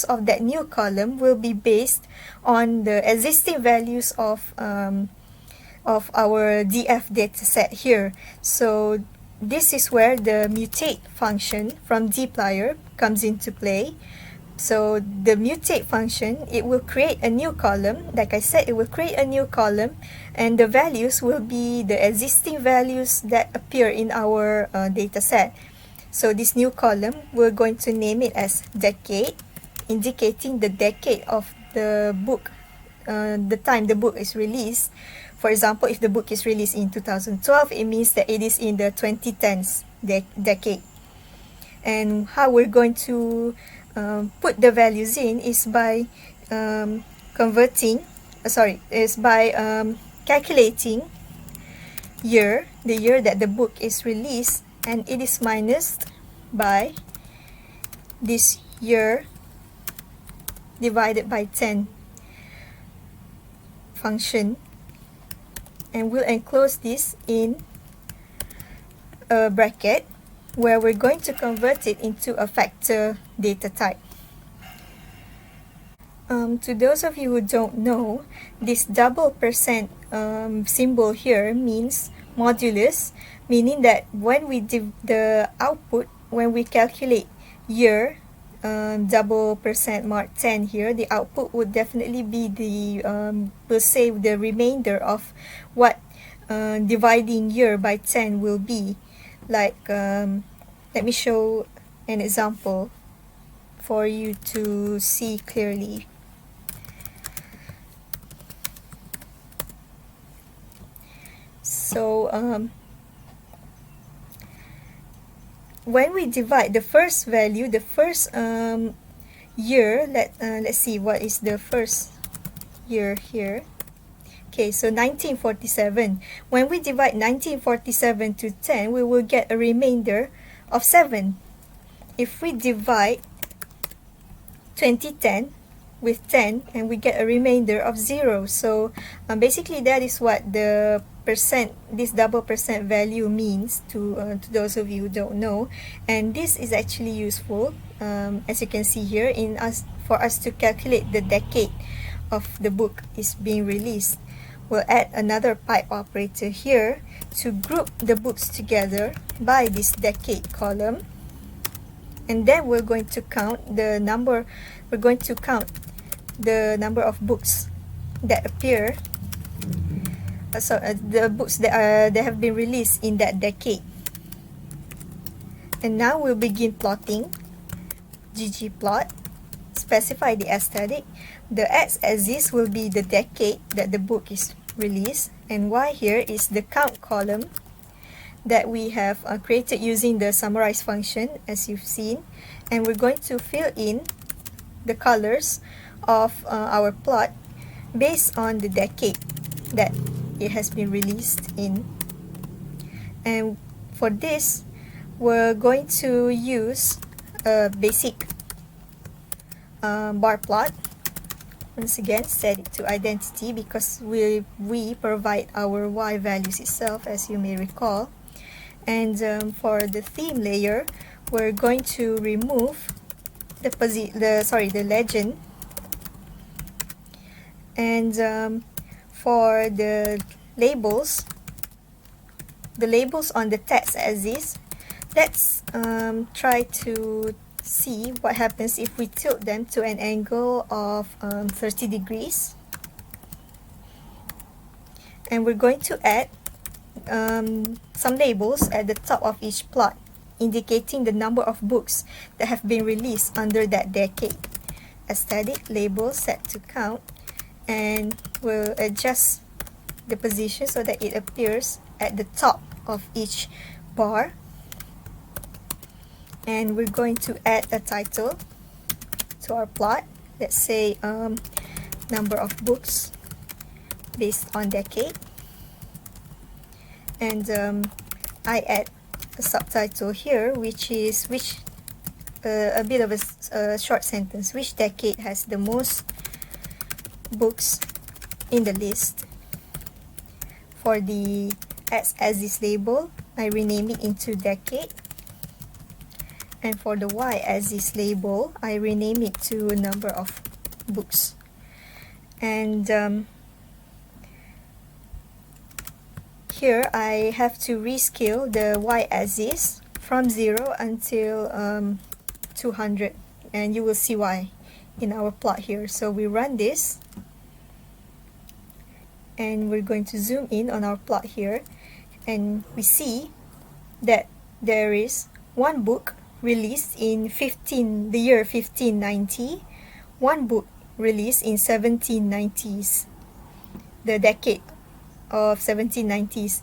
of that new column will be based on the existing values of our df dataset here. So this is where the mutate function from dplyr comes into play. So the mutate function, it will create a new column. Like I said, it will create a new column, and the values will be the existing values that appear in our data set. So this new column, we're going to name it as decade, indicating the decade of the book, the time the book is released. For example, if the book is released in 2012, it means that it is in the 2010s decade. And how we're going to put the values in is by calculating the year that the book is released, and it is minused by this year divided by 10 function, and we'll enclose this in a bracket where we're going to convert it into a factor data type. To those of you who don't know, this double percent symbol here means modulus, meaning that when we the output, when we calculate year, double percent mark 10 here, the output would definitely be we'll say the remainder of what dividing year by 10 will be. Like, let me show an example for you to see clearly. So when we divide the first value, the first year, let's see what is the first year here. Okay, so 1947. When we divide 1947 to 10, we will get a remainder of 7. If we divide 2010 with 10, and we get a remainder of 0. So basically that is what the this double percent value means to those of you who don't know. And this is actually useful, as you can see here, for us to calculate the decade of the book is being released. We'll add another pipe operator here to group the books together by this decade column, and then we're going to count the number. We're going to count the number of books that appear. The books that have been released in that decade. And now we'll begin plotting. Ggplot. Specify the aesthetic. The x-axis will be the decade that the book is released, and y here is the count column that we have created using the summarize function, as you've seen. And we're going to fill in the colors of our plot based on the decade that it has been released in. And for this, we're going to use a basic bar plot. Once again, set it to identity because we provide our y values itself, as you may recall. And for the theme layer, we're going to remove the legend. And for the labels on the text axis, let's try to see what happens if we tilt them to an angle of 30 degrees. And we're going to add some labels at the top of each plot, indicating the number of books that have been released under that decade. Aesthetic label set to count, and we'll adjust the position so that it appears at the top of each bar. And we're going to add a title to our plot. Let's say number of books based on decade. and I add a subtitle here, which is a bit of a short sentence. Which decade has the most books in the list? For the as is label, I rename it into decade, and for the y as is label, I rename it to a number of books. And here I have to rescale the y as is from 0 until 200, and you will see why in our plot here. So we run this, and we're going to zoom in on our plot here, and we see that there is one book released in the year 1590, one book released in 1790s, the decade of 1790s.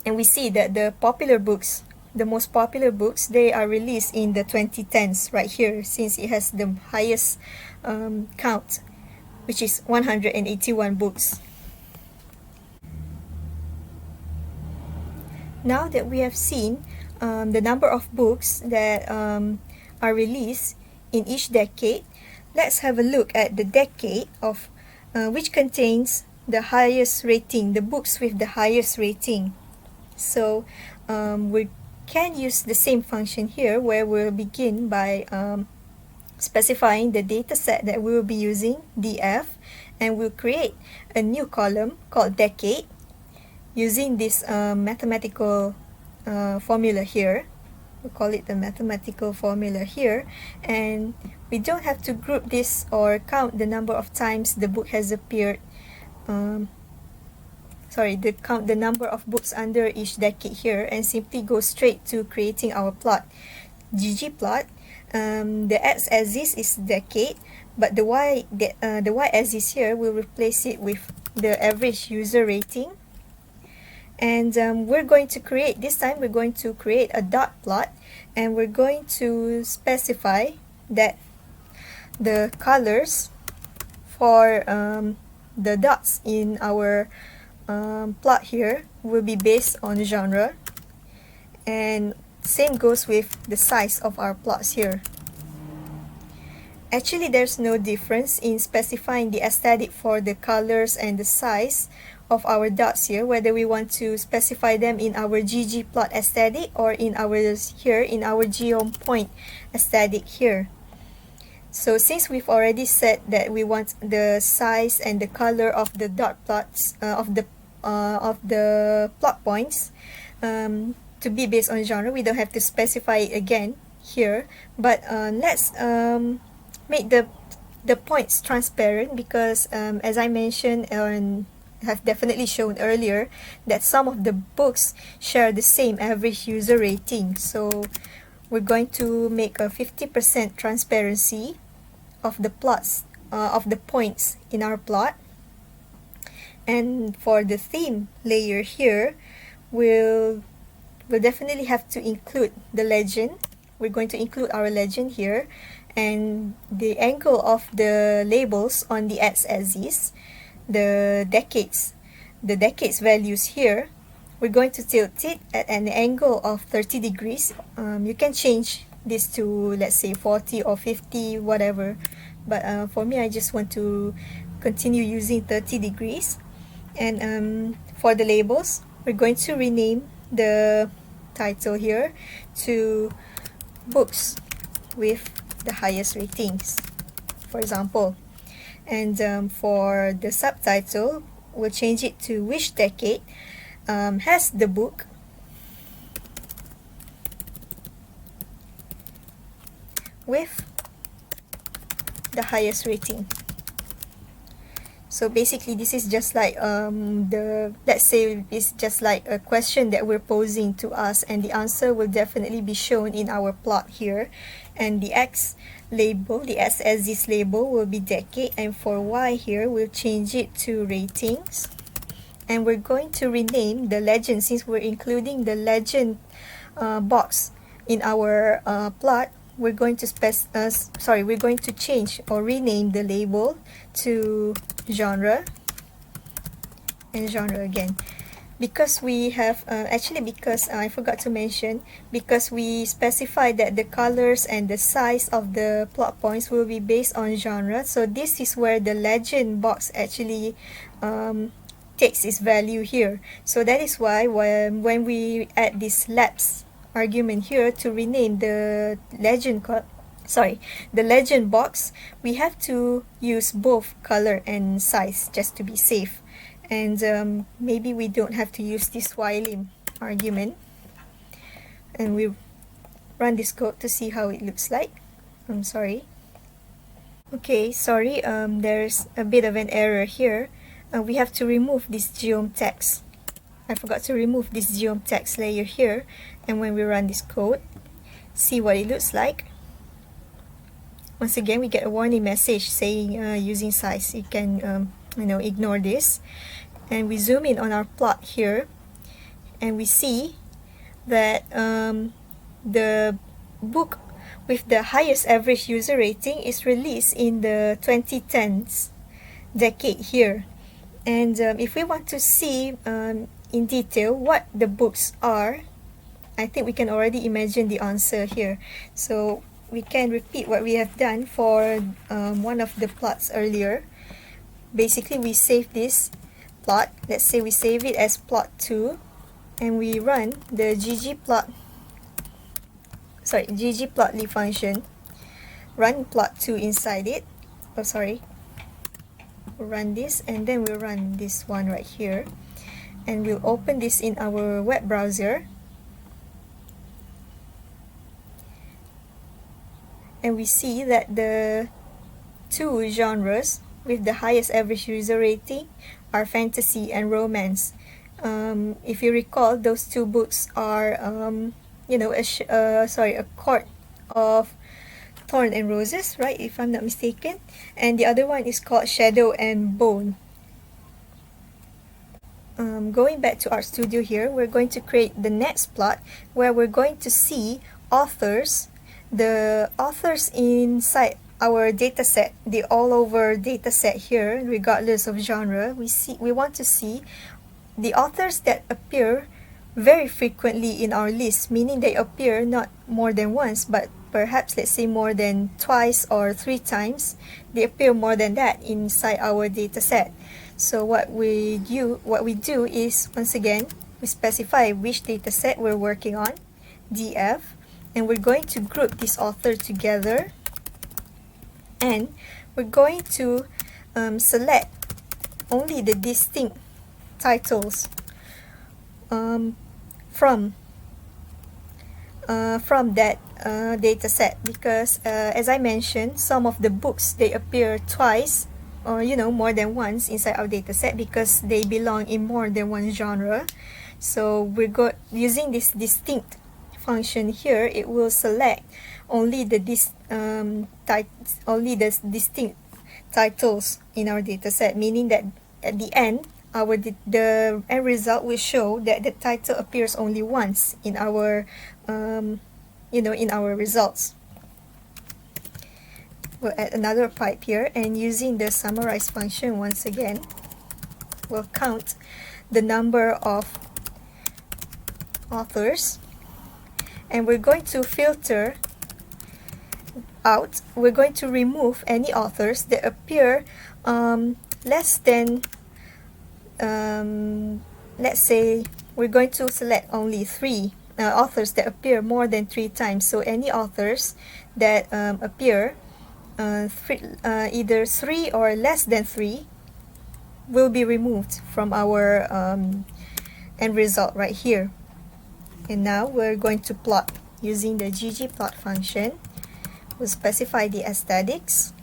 And we see that the most popular books, they are released in the 2010s right here, since it has the highest count, which is 181 books. Now that we have seen the number of books that are released in each decade, let's have a look at the decade of which contains the highest rating, the books with the highest rating. So we can use the same function here, where we'll begin by specifying the data set that we will be using, df, and we'll create a new column called decade using this mathematical formula here. We'll call it the mathematical formula here, and we don't have to group this or count the number of times the book has appeared, count the number of books under each decade here, and simply go straight to creating our plot. Ggplot, the x axis is decade, but the y axis here, will replace it with the average user rating. And we're going to create a dot plot, and we're going to specify that the colors for the dots in our plot here will be based on genre, and same goes with the size of our plots here. Actually, there's no difference in specifying the aesthetic for the colors and the size of our dots here, whether we want to specify them in our Ggplot aesthetic or in our Geom point aesthetic here. So since we've already said that we want the size and the color of the dot plots of the plot points to be based on genre, we don't have to specify it again here. But let's make the points transparent, because as I mentioned and have definitely shown earlier, that some of the books share the same average user rating. So we're going to make a 50% transparency of the plots of the points in our plot. And for the theme layer here, we'll definitely have to include the legend. We're going to include our legend here, and the angle of the labels on the x-axis, the decades values here, we're going to tilt it at an angle of 30 degrees. You can change this to, let's say, 40 or 50, whatever, but for me, I just want to continue using 30 degrees. And for the labels, we're going to rename the title here to books with the highest ratings, for example. And for the subtitle, we'll change it to which decade has the book with the highest rating. So basically, this is just like let's say it's just like a question that we're posing to us, and the answer will definitely be shown in our plot here. And the X label, the x-axis label, will be decade, and for Y here, we'll change it to ratings. And we're going to rename the legend, since we're including the legend box in our plot. We're going to change or rename the label to genre, and genre again. because we have actually, because I forgot to mention, because we specify that the colors and the size of the plot points will be based on genre, so this is where the legend box actually takes its value here. So that is why when we add this lapse argument here to rename the legend the legend box, we have to use both color and size just to be safe. And maybe we don't have to use this while argument. And we run this code to see how it looks like. I'm sorry. Okay, sorry, there's a bit of an error here. We have to remove this Geom text. I forgot to remove this Geom text layer here. And when we run this code, see what it looks like. Once again, we get a warning message saying using size. You can ignore this. And we zoom in on our plot here, and we see that the book with the highest average user rating is released in the 2010s decade here. And if we want to see in detail what the books are, I think we can already imagine the answer here. So we can repeat what we have done for one of the plots earlier. Basically, we save this plot. Let's say we save it as plot 2, and we run the ggplotly function, run plot 2 inside it. Run this, and then we'll run this one right here, and we'll open this in our web browser, and we see that the two genres with the highest average user rating are fantasy and romance. If you recall, those two books are A Court of Thorn and Roses, right, if I'm not mistaken, and the other one is called Shadow and Bone. Going back to our studio here, we're going to create the next plot where we're going to see authors, the authors inside our dataset, the all over dataset here, regardless of genre. We want to see the authors that appear very frequently in our list, meaning they appear not more than once, but perhaps, let's say, more than twice or 3 times. They appear more than that inside our dataset. So what we do is, once again, we specify which dataset we're working on, df, and we're going to group this author together, and we're going to select only the distinct titles from that dataset, because as I mentioned, some of the books, they appear twice or more than once inside our dataset because they belong in more than one genre. So we're using this distinct function here. It will select only the distinct titles in our dataset, meaning that at the end, the end result will show that the title appears only once in our in our results. We'll add another pipe here, and using the summarize function once again, we'll count the number of authors, and we're going to filter out, we're going to remove any authors that appear less than let's say we're going to select only 3 authors that appear more than 3 times. So any authors that appear either 3 or less than 3 will be removed from our end result right here. And now we're going to plot using the ggplot function. We'll specify the aesthetics,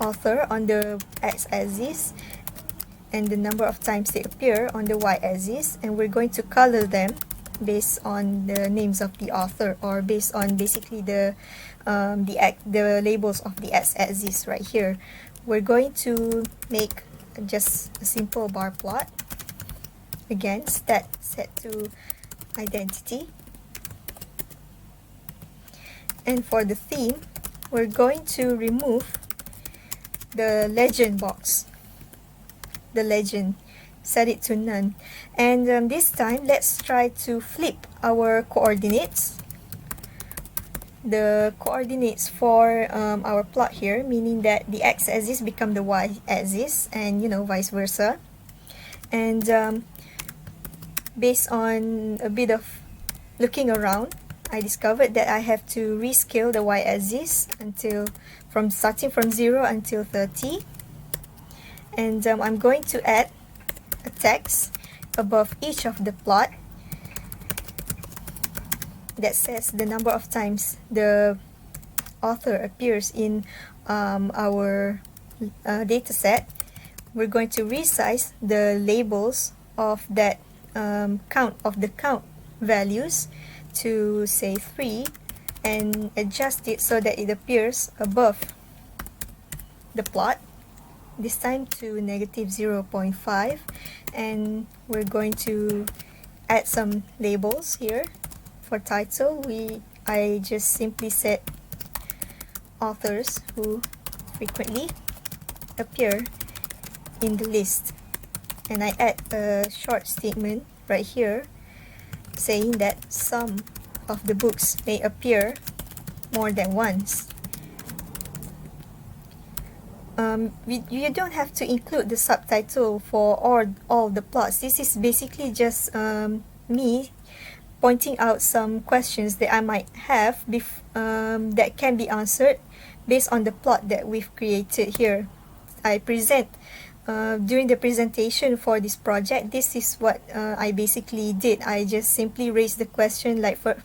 author on the x-axis, and the number of times they appear on the y-axis, and we're going to color them based on the names of the author, or based on basically the labels of the x-axis right here. We're going to make just a simple bar plot. Again, stat set to identity. And for the theme, we're going to remove the legend box, the legend. set it to none. And this time, let's try to flip our coordinates. The coordinates for our plot here, meaning that the x-axis become the y-axis, and vice versa. And based on a bit of looking around, I discovered that I have to rescale the y-axis starting from 0 until 30. And I'm going to add a text above each of the plot that says the number of times the author appears in our dataset. We're going to resize the labels of that count values to say 3 and adjust it so that it appears above the plot, this time to negative 0.5. And we're going to add some labels here. For title, I just simply set authors who frequently appear in the list, and I add a short statement right here saying that some of the books may appear more than once. You don't have to include the subtitle for all the plots. This is basically just me pointing out some questions that I might have that can be answered based on the plot that we've created here. I present during the presentation for this project, this is what I basically did. I just simply raised the question, like for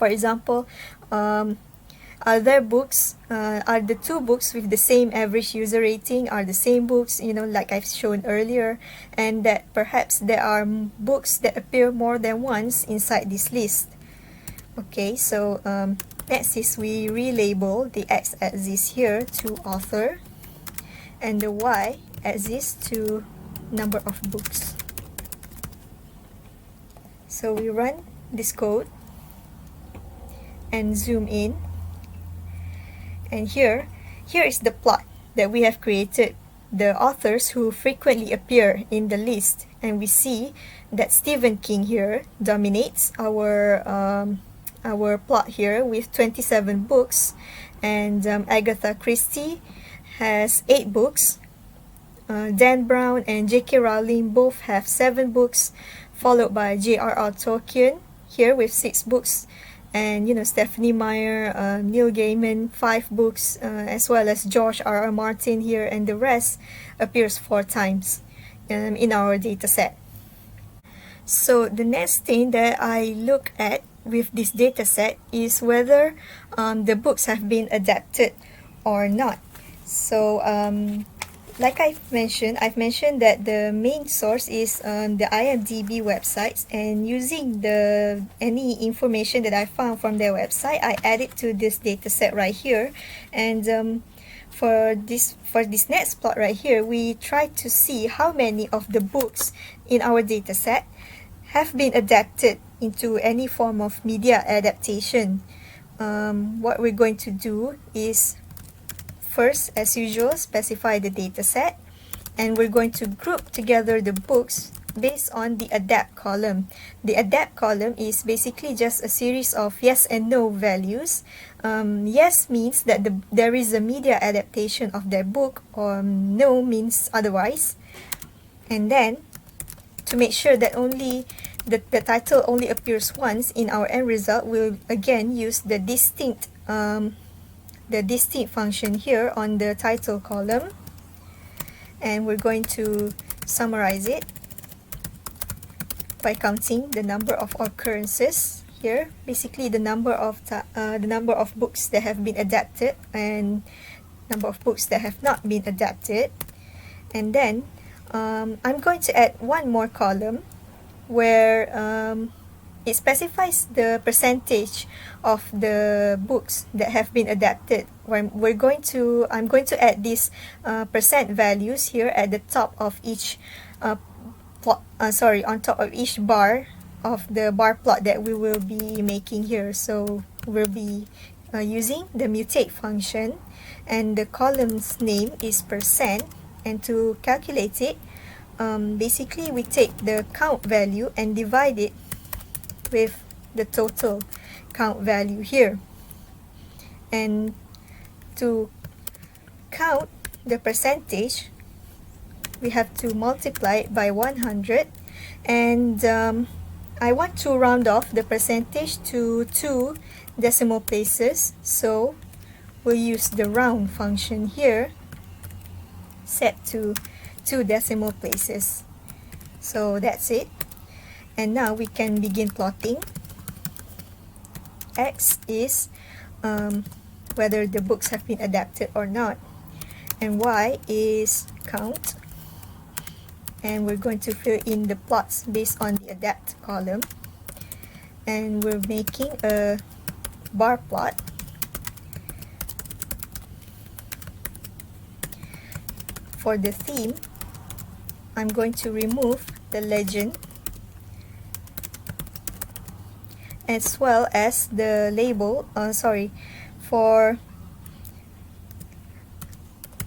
example, are the two books with the same average user rating are the same books, like I've shown earlier, and that perhaps there are books that appear more than once inside this list. Okay, so next is we relabel the x-axis here to author and the y-axis to number of books. So we run this code and zoom in, and here is the plot that we have created, the authors who frequently appear in the list, and we see that Stephen King here dominates our plot here with 27 books, and Agatha Christie has 8 books. Dan Brown and J.K. Rowling both have 7 books, followed by J.R.R. Tolkien here with 6 books, and Stephanie Meyer, Neil Gaiman, 5 books, as well as George R.R. Martin here, and the rest appears 4 times in our data set. So the next thing that I look at with this data set is whether the books have been adapted or not. So like I've mentioned that the main source is the IMDb websites, and using any information that I found from their website, I add it to this data set right here. And for this next plot right here, we try to see how many of the books in our data set have been adapted into any form of media adaptation. What we're going to do is, first, as usual, specify the dataset, and we're going to group together the books based on the adapt column. The adapt column is basically just a series of yes and no values. Yes means that there is a media adaptation of their book, or no means otherwise. And then, to make sure that only the title only appears once in our end result, we'll again use the distinct function here on the title column, and we're going to summarize it by counting the number of occurrences here, basically the number of books that have been adapted and number of books that have not been adapted. And then I'm going to add one more column where it specifies the percentage of the books that have been adapted. I'm going to add these percent values here at the top of each on top of each bar of the bar plot that we will be making here. So we'll be using the mutate function, and the column's name is %, and to calculate it, basically we take the count value and divide it with the total count value here. And to count the percentage, we have to multiply it by 100, and I want to round off the percentage to 2 decimal places, so we'll use the round function here, set to 2 decimal places. So that's it. And now we can begin plotting. X is whether the books have been adapted or not, and Y is count, and we're going to fill in the plots based on the adapt column, and we're making a bar plot. For the theme, I'm going to remove the legend as well as the label, for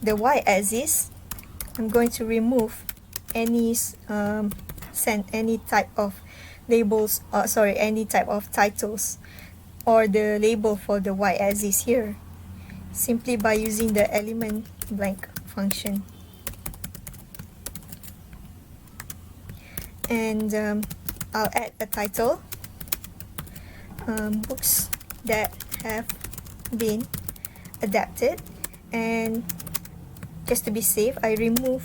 the y-axis, I'm going to remove any type of labels, any type of titles or the label for the y-axis here, simply by using the element blank function. And I'll add a title, books that have been adapted, and just to be safe, I remove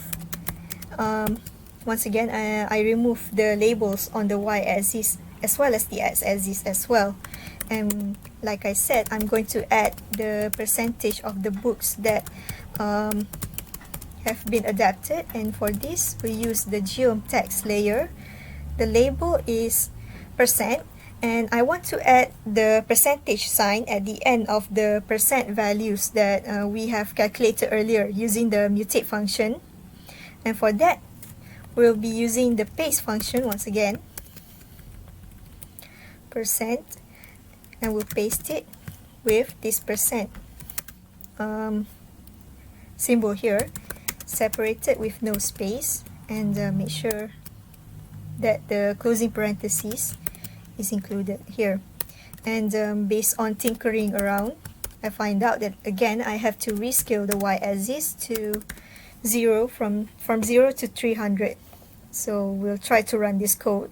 once again I remove the labels on the y-axis as well as the x-axis as well. And like I said, I'm going to add the percentage of the books that have been adapted, and for this we use the Geom text layer. The label is %, and I want to add the percentage sign at the end of the percent values that we have calculated earlier using the mutate function. And for that, we'll be using the paste function once again, %, and we'll paste it with this % symbol here, separated with no space, and make sure that the closing parentheses is included here. And based on tinkering around, I find out that again I have to rescale the y-axis to 0 from 0 to 300. So we'll try to run this code,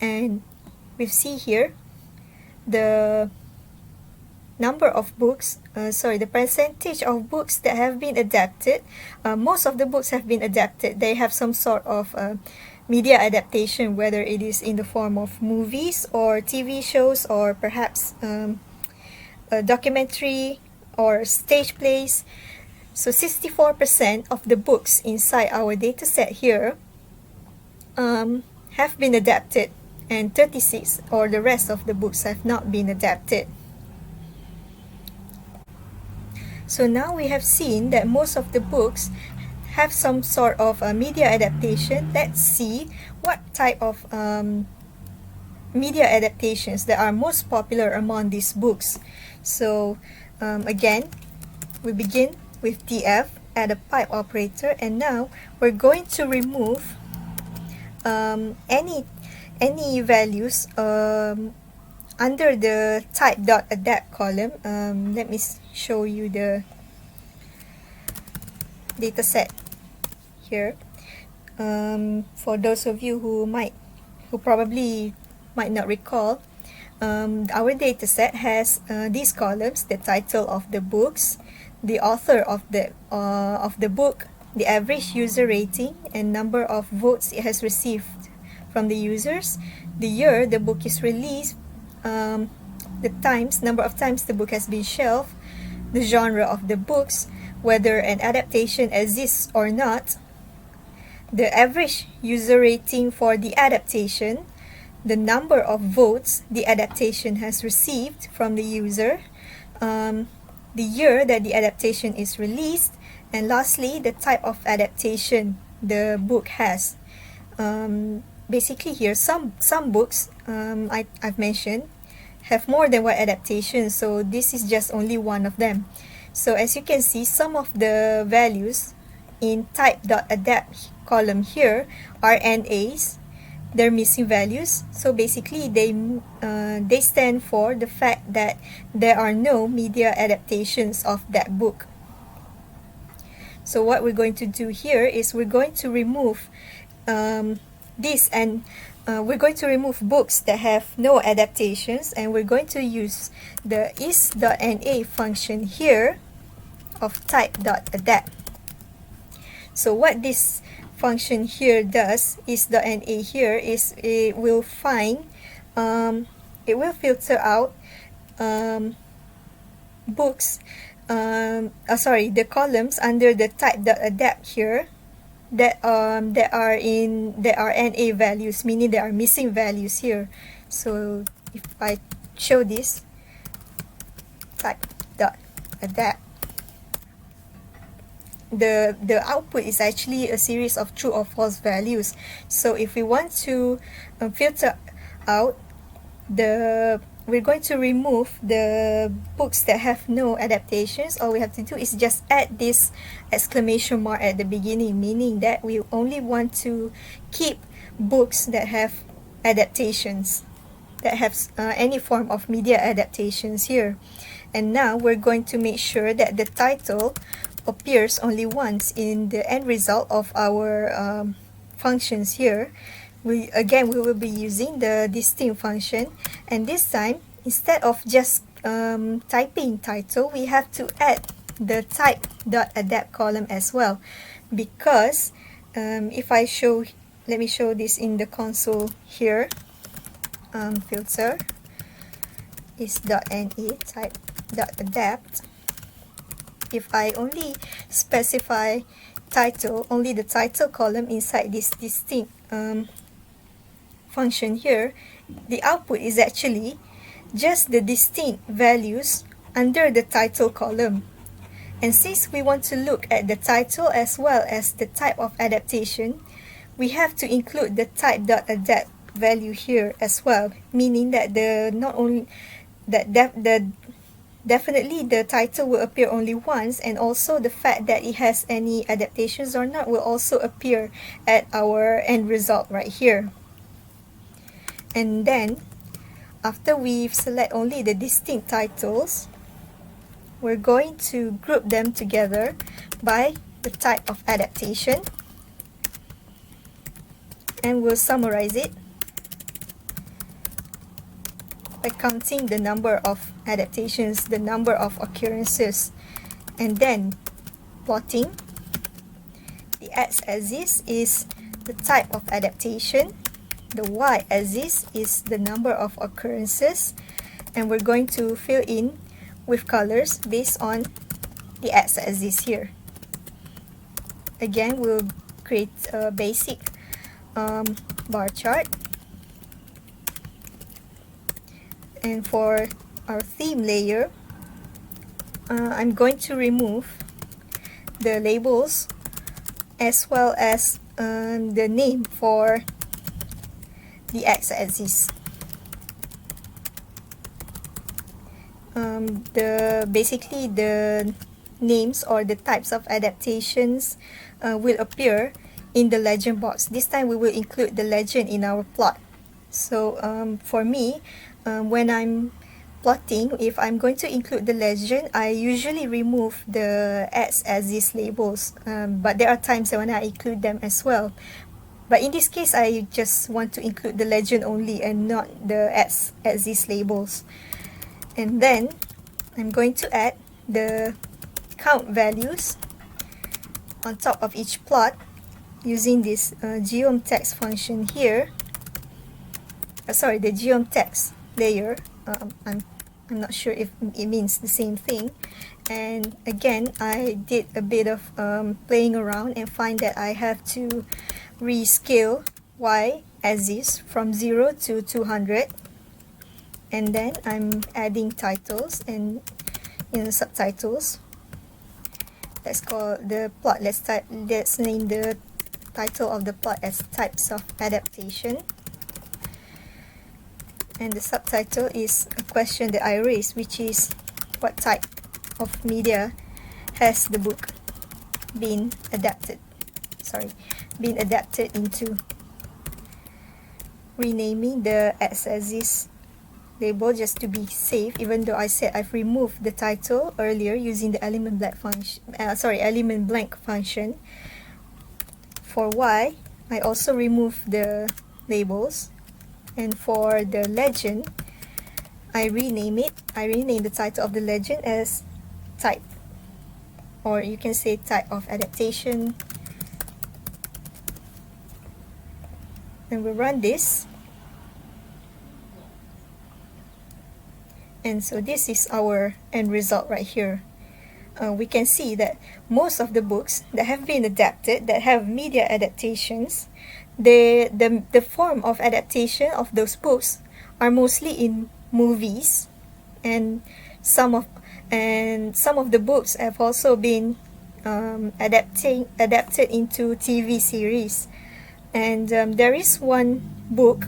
and we see here the number of books, the percentage of books that have been adapted. Most of the books have been adapted. They have some sort of media adaptation, whether it is in the form of movies or TV shows, or perhaps a documentary or stage plays. So 64% of the books inside our dataset here have been adapted, and 36, or the rest of the books, have not been adapted. So now we have seen that most of the books have some sort of media adaptation. Let's see what type of media adaptations that are most popular among these books. So again, we begin with df, add a pipe operator, and now we're going to remove any values under the type.adapt column. Let me show you the dataset here. For those of you who probably might not recall, our dataset has these columns: the title of the books, the author of the book, the average user rating, and number of votes it has received from the users, the year the book is released, the number of times the book has been shelved, the genre of the books, whether an adaptation exists or not, the average user rating for the adaptation, the number of votes the adaptation has received from the user, the year that the adaptation is released, and lastly, the type of adaptation the book has. Basically here, some books I've mentioned have more than one adaptation, so this is just only one of them. So as you can see, some of the values in type.adapt column here are NAs. They're missing values. So basically they stand for the fact that there are no media adaptations of that book. So what we're going to do here is we're going to remove this, and we're going to remove books that have no adaptations, and we're going to use the is.na function here of type.adapt. So what this function here does, is.na here, is it will find, it will filter out books, the columns under the type.adapt here that are NA values, meaning there are missing values here. So if I show this type.adapt, the output is actually a series of true or false values. So if we want to filter out we're going to remove the books that have no adaptations, all we have to do is just add this exclamation mark at the beginning, meaning that we only want to keep books that have adaptations, that have any form of media adaptations here. And now we're going to make sure that the title appears only once in the end result of our functions here. We will be using the distinct function, and this time instead of just typing title, we have to add the type.adapt column as well, because if I show, let me show this in the console here, filter is.na type.adapt. If I only specify title, only the title column inside this distinct function here, the output is actually just the distinct values under the title column. And since we want to look at the title as well as the type of adaptation, we have to include the type.adapt value here as well, meaning that definitely the title will appear only once, and also the fact that it has any adaptations or not will also appear at our end result right here. And then after we've select only the distinct titles, we're going to group them together by the type of adaptation, and we'll summarize it by counting the number of adaptations, the number of occurrences, and then plotting. The x-axis is the type of adaptation, the y-axis is the number of occurrences, and we're going to fill in with colors based on the x-axis here. Again, we'll create a basic bar chart. And for our theme layer, I'm going to remove the labels as well as the name for the x-axis. Basically the names or the types of adaptations will appear in the legend box. This time we will include the legend in our plot. So for me, when I'm plotting, if I'm going to include the legend, I usually remove the x-axis labels, but there are times when I include them as well. But in this case, I just want to include the legend only and not the x-axis labels. And then I'm going to add the count values on top of each plot using this Geom text function here. The Geom text layer. I'm not sure if it means the same thing. And again, I did a bit of playing around and find that I have to rescale y-axis from 0 to 200. And then I'm adding titles and subtitles. Let's call the plot, let's name the title of the plot as types of adaptation. And the subtitle is a question that I raised, which is what type of media has the book been adapted. Been adapted into. Renaming the x-axis label just to be safe, even though I said I've removed the title earlier using the element blank function. For y, I also remove the labels, and for the legend, I rename the title of the legend as type, or you can say type of adaptation. And we'll run this. And so this is our end result right here. We can see that most of the books that have been adapted, that have media adaptations, the form of adaptation of those books are mostly in movies, and some of the books have also been adapted into TV series. And there is one book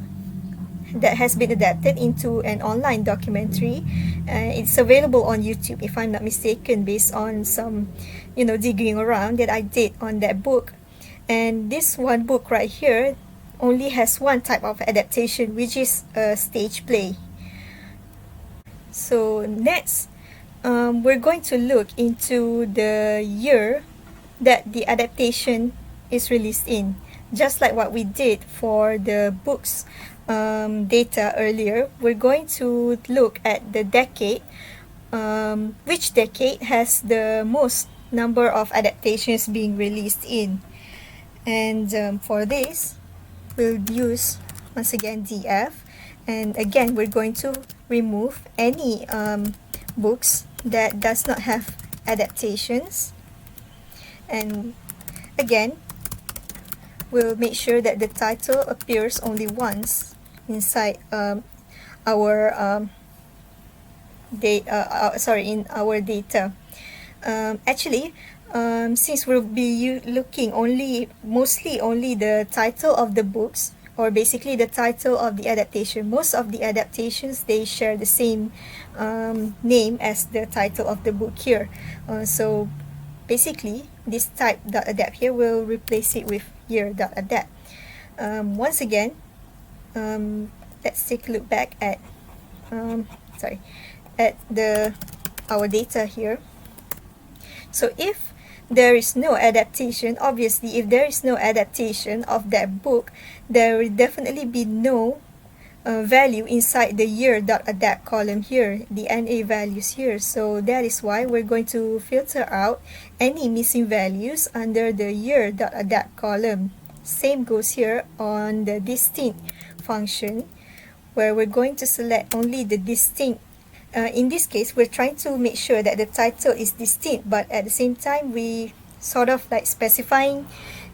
that has been adapted into an online documentary. It's available on YouTube, if I'm not mistaken, based on some, digging around that I did on that book. And this one book right here only has one type of adaptation, which is a stage play. So next, we're going to look into the year that the adaptation is released in. Just like what we did for the books data earlier, we're going to look at the decade, which decade has the most number of adaptations being released in. And for this, we'll use, once again, DF. And again, we're going to remove any books that does not have adaptations. And again, we'll make sure that the title appears only once inside our in our data. Actually, since we'll be looking mostly only the title of the books, or basically the title of the adaptation. Most of the adaptations, they share the same name as the title of the book here. So basically, this type.adapt here will replace it with year.adapt. Once again, let's take a look back at our data here. So if there is no adaptation, obviously if there is no adaptation of that book, there will definitely be no value inside the year.adapt column here, the NA values here. So that is why we're going to filter out any missing values under the year.adapt column. Same goes here on the distinct function, where we're going to select only the distinct. In this case, we're trying to make sure that the title is distinct, but at the same time, we sort of like specifying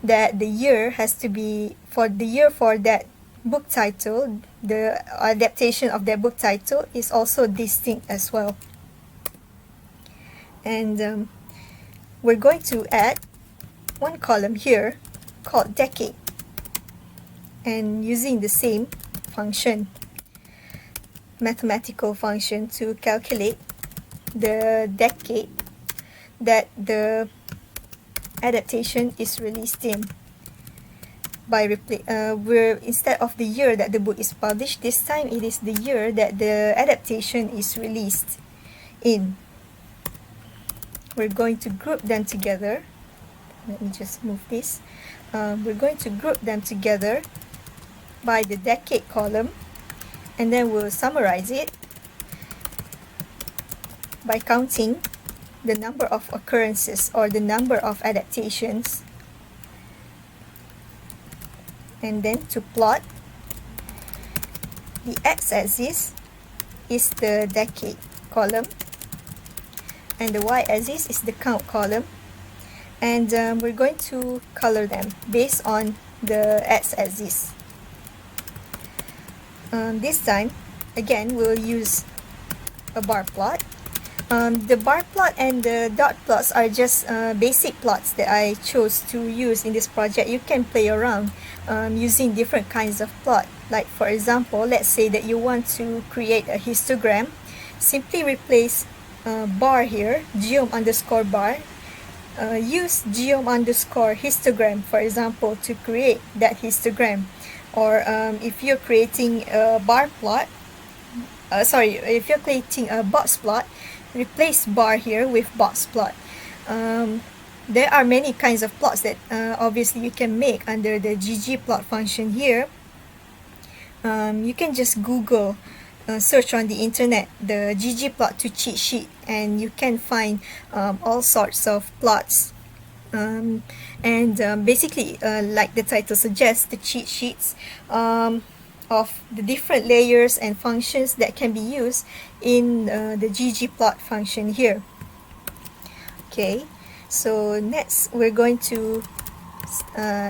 that the year has to be for that book title. The adaptation of that book title is also distinct as well. And we're going to add one column here called decade, and using the same function, mathematical function, to calculate the decade that the adaptation is released in. We're instead of the year that the book is published, this time it is the year that the adaptation is released in. We're going to group them together. Let me just move this. We're going to group them together by the decade column, and then we'll summarize it by counting the number of occurrences or the number of adaptations. And then to plot, the x-axis is the decade column, and the y-axis is the count column. And we're going to color them based on the x-axis. This time, again, we'll use a bar plot. The bar plot and the dot plots are just basic plots that I chose to use in this project. You can play around using different kinds of plot. Like for example, let's say that you want to create a histogram. Simply replace bar here, Geom underscore bar, use Geom_histogram, for example, to create that histogram. Or if you're creating a bar plot, if you're creating a box plot, replace bar here with box plot. There are many kinds of plots that obviously you can make under the Ggplot function here. You can just Google, search on the internet the Ggplot to cheat sheet, and you can find all sorts of plots. Basically, like the title suggests, the cheat sheets of the different layers and functions that can be used in the Ggplot function here. Okay, so next we're going to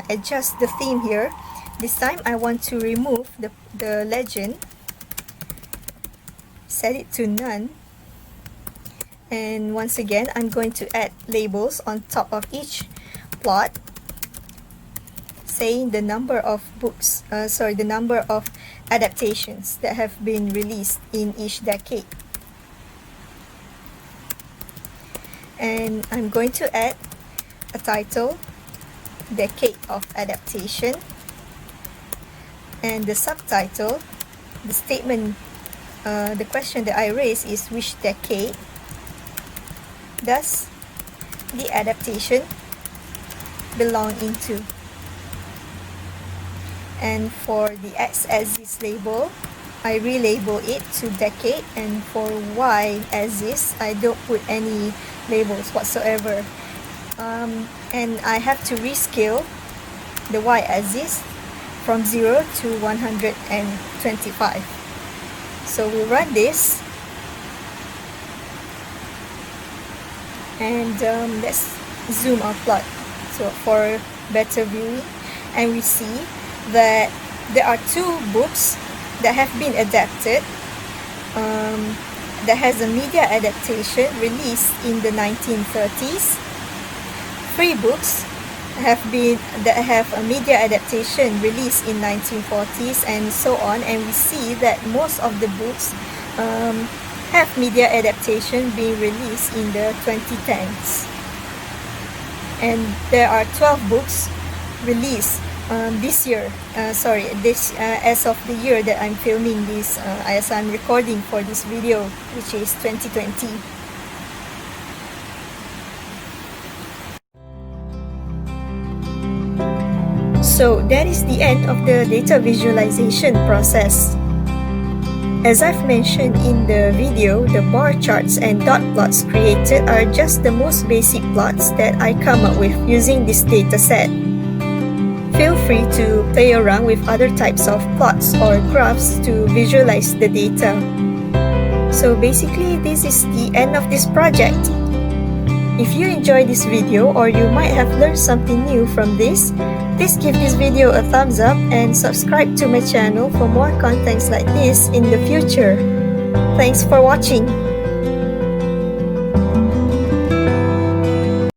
adjust the theme here. This time I want to remove the legend, set it to none, and once again I'm going to add labels on top of each plot saying the number of books, the number of adaptations that have been released in each decade. And I'm going to add a title, Decade of Adaptation, and the subtitle, the statement, the question that I raised is, which decade does the adaptation belong into? And for the x-axis label, I relabel it to decade, and for y-axis, I don't put any labels whatsoever. And I have to rescale the y-axis from 0 to 125. So we run this, and let's zoom our plot so for better viewing, and we see that there are 2 books that have been adapted, that has a media adaptation released in the 1930s. 3 books that have a media adaptation released in 1940s, and so on. And we see that most of the books have media adaptation being released in the 2010s. And there are 12 books released this year, as of the year that I'm filming this, as I'm recording for this video, which is 2020. So that is the end of the data visualization process. As I've mentioned in the video, the bar charts and dot plots created are just the most basic plots that I come up with using this dataset. Feel free to play around with other types of plots or graphs to visualize the data. So basically, this is the end of this project. If you enjoyed this video, or you might have learned something new from this, please give this video a thumbs up and subscribe to my channel for more contents like this in the future. Thanks for watching.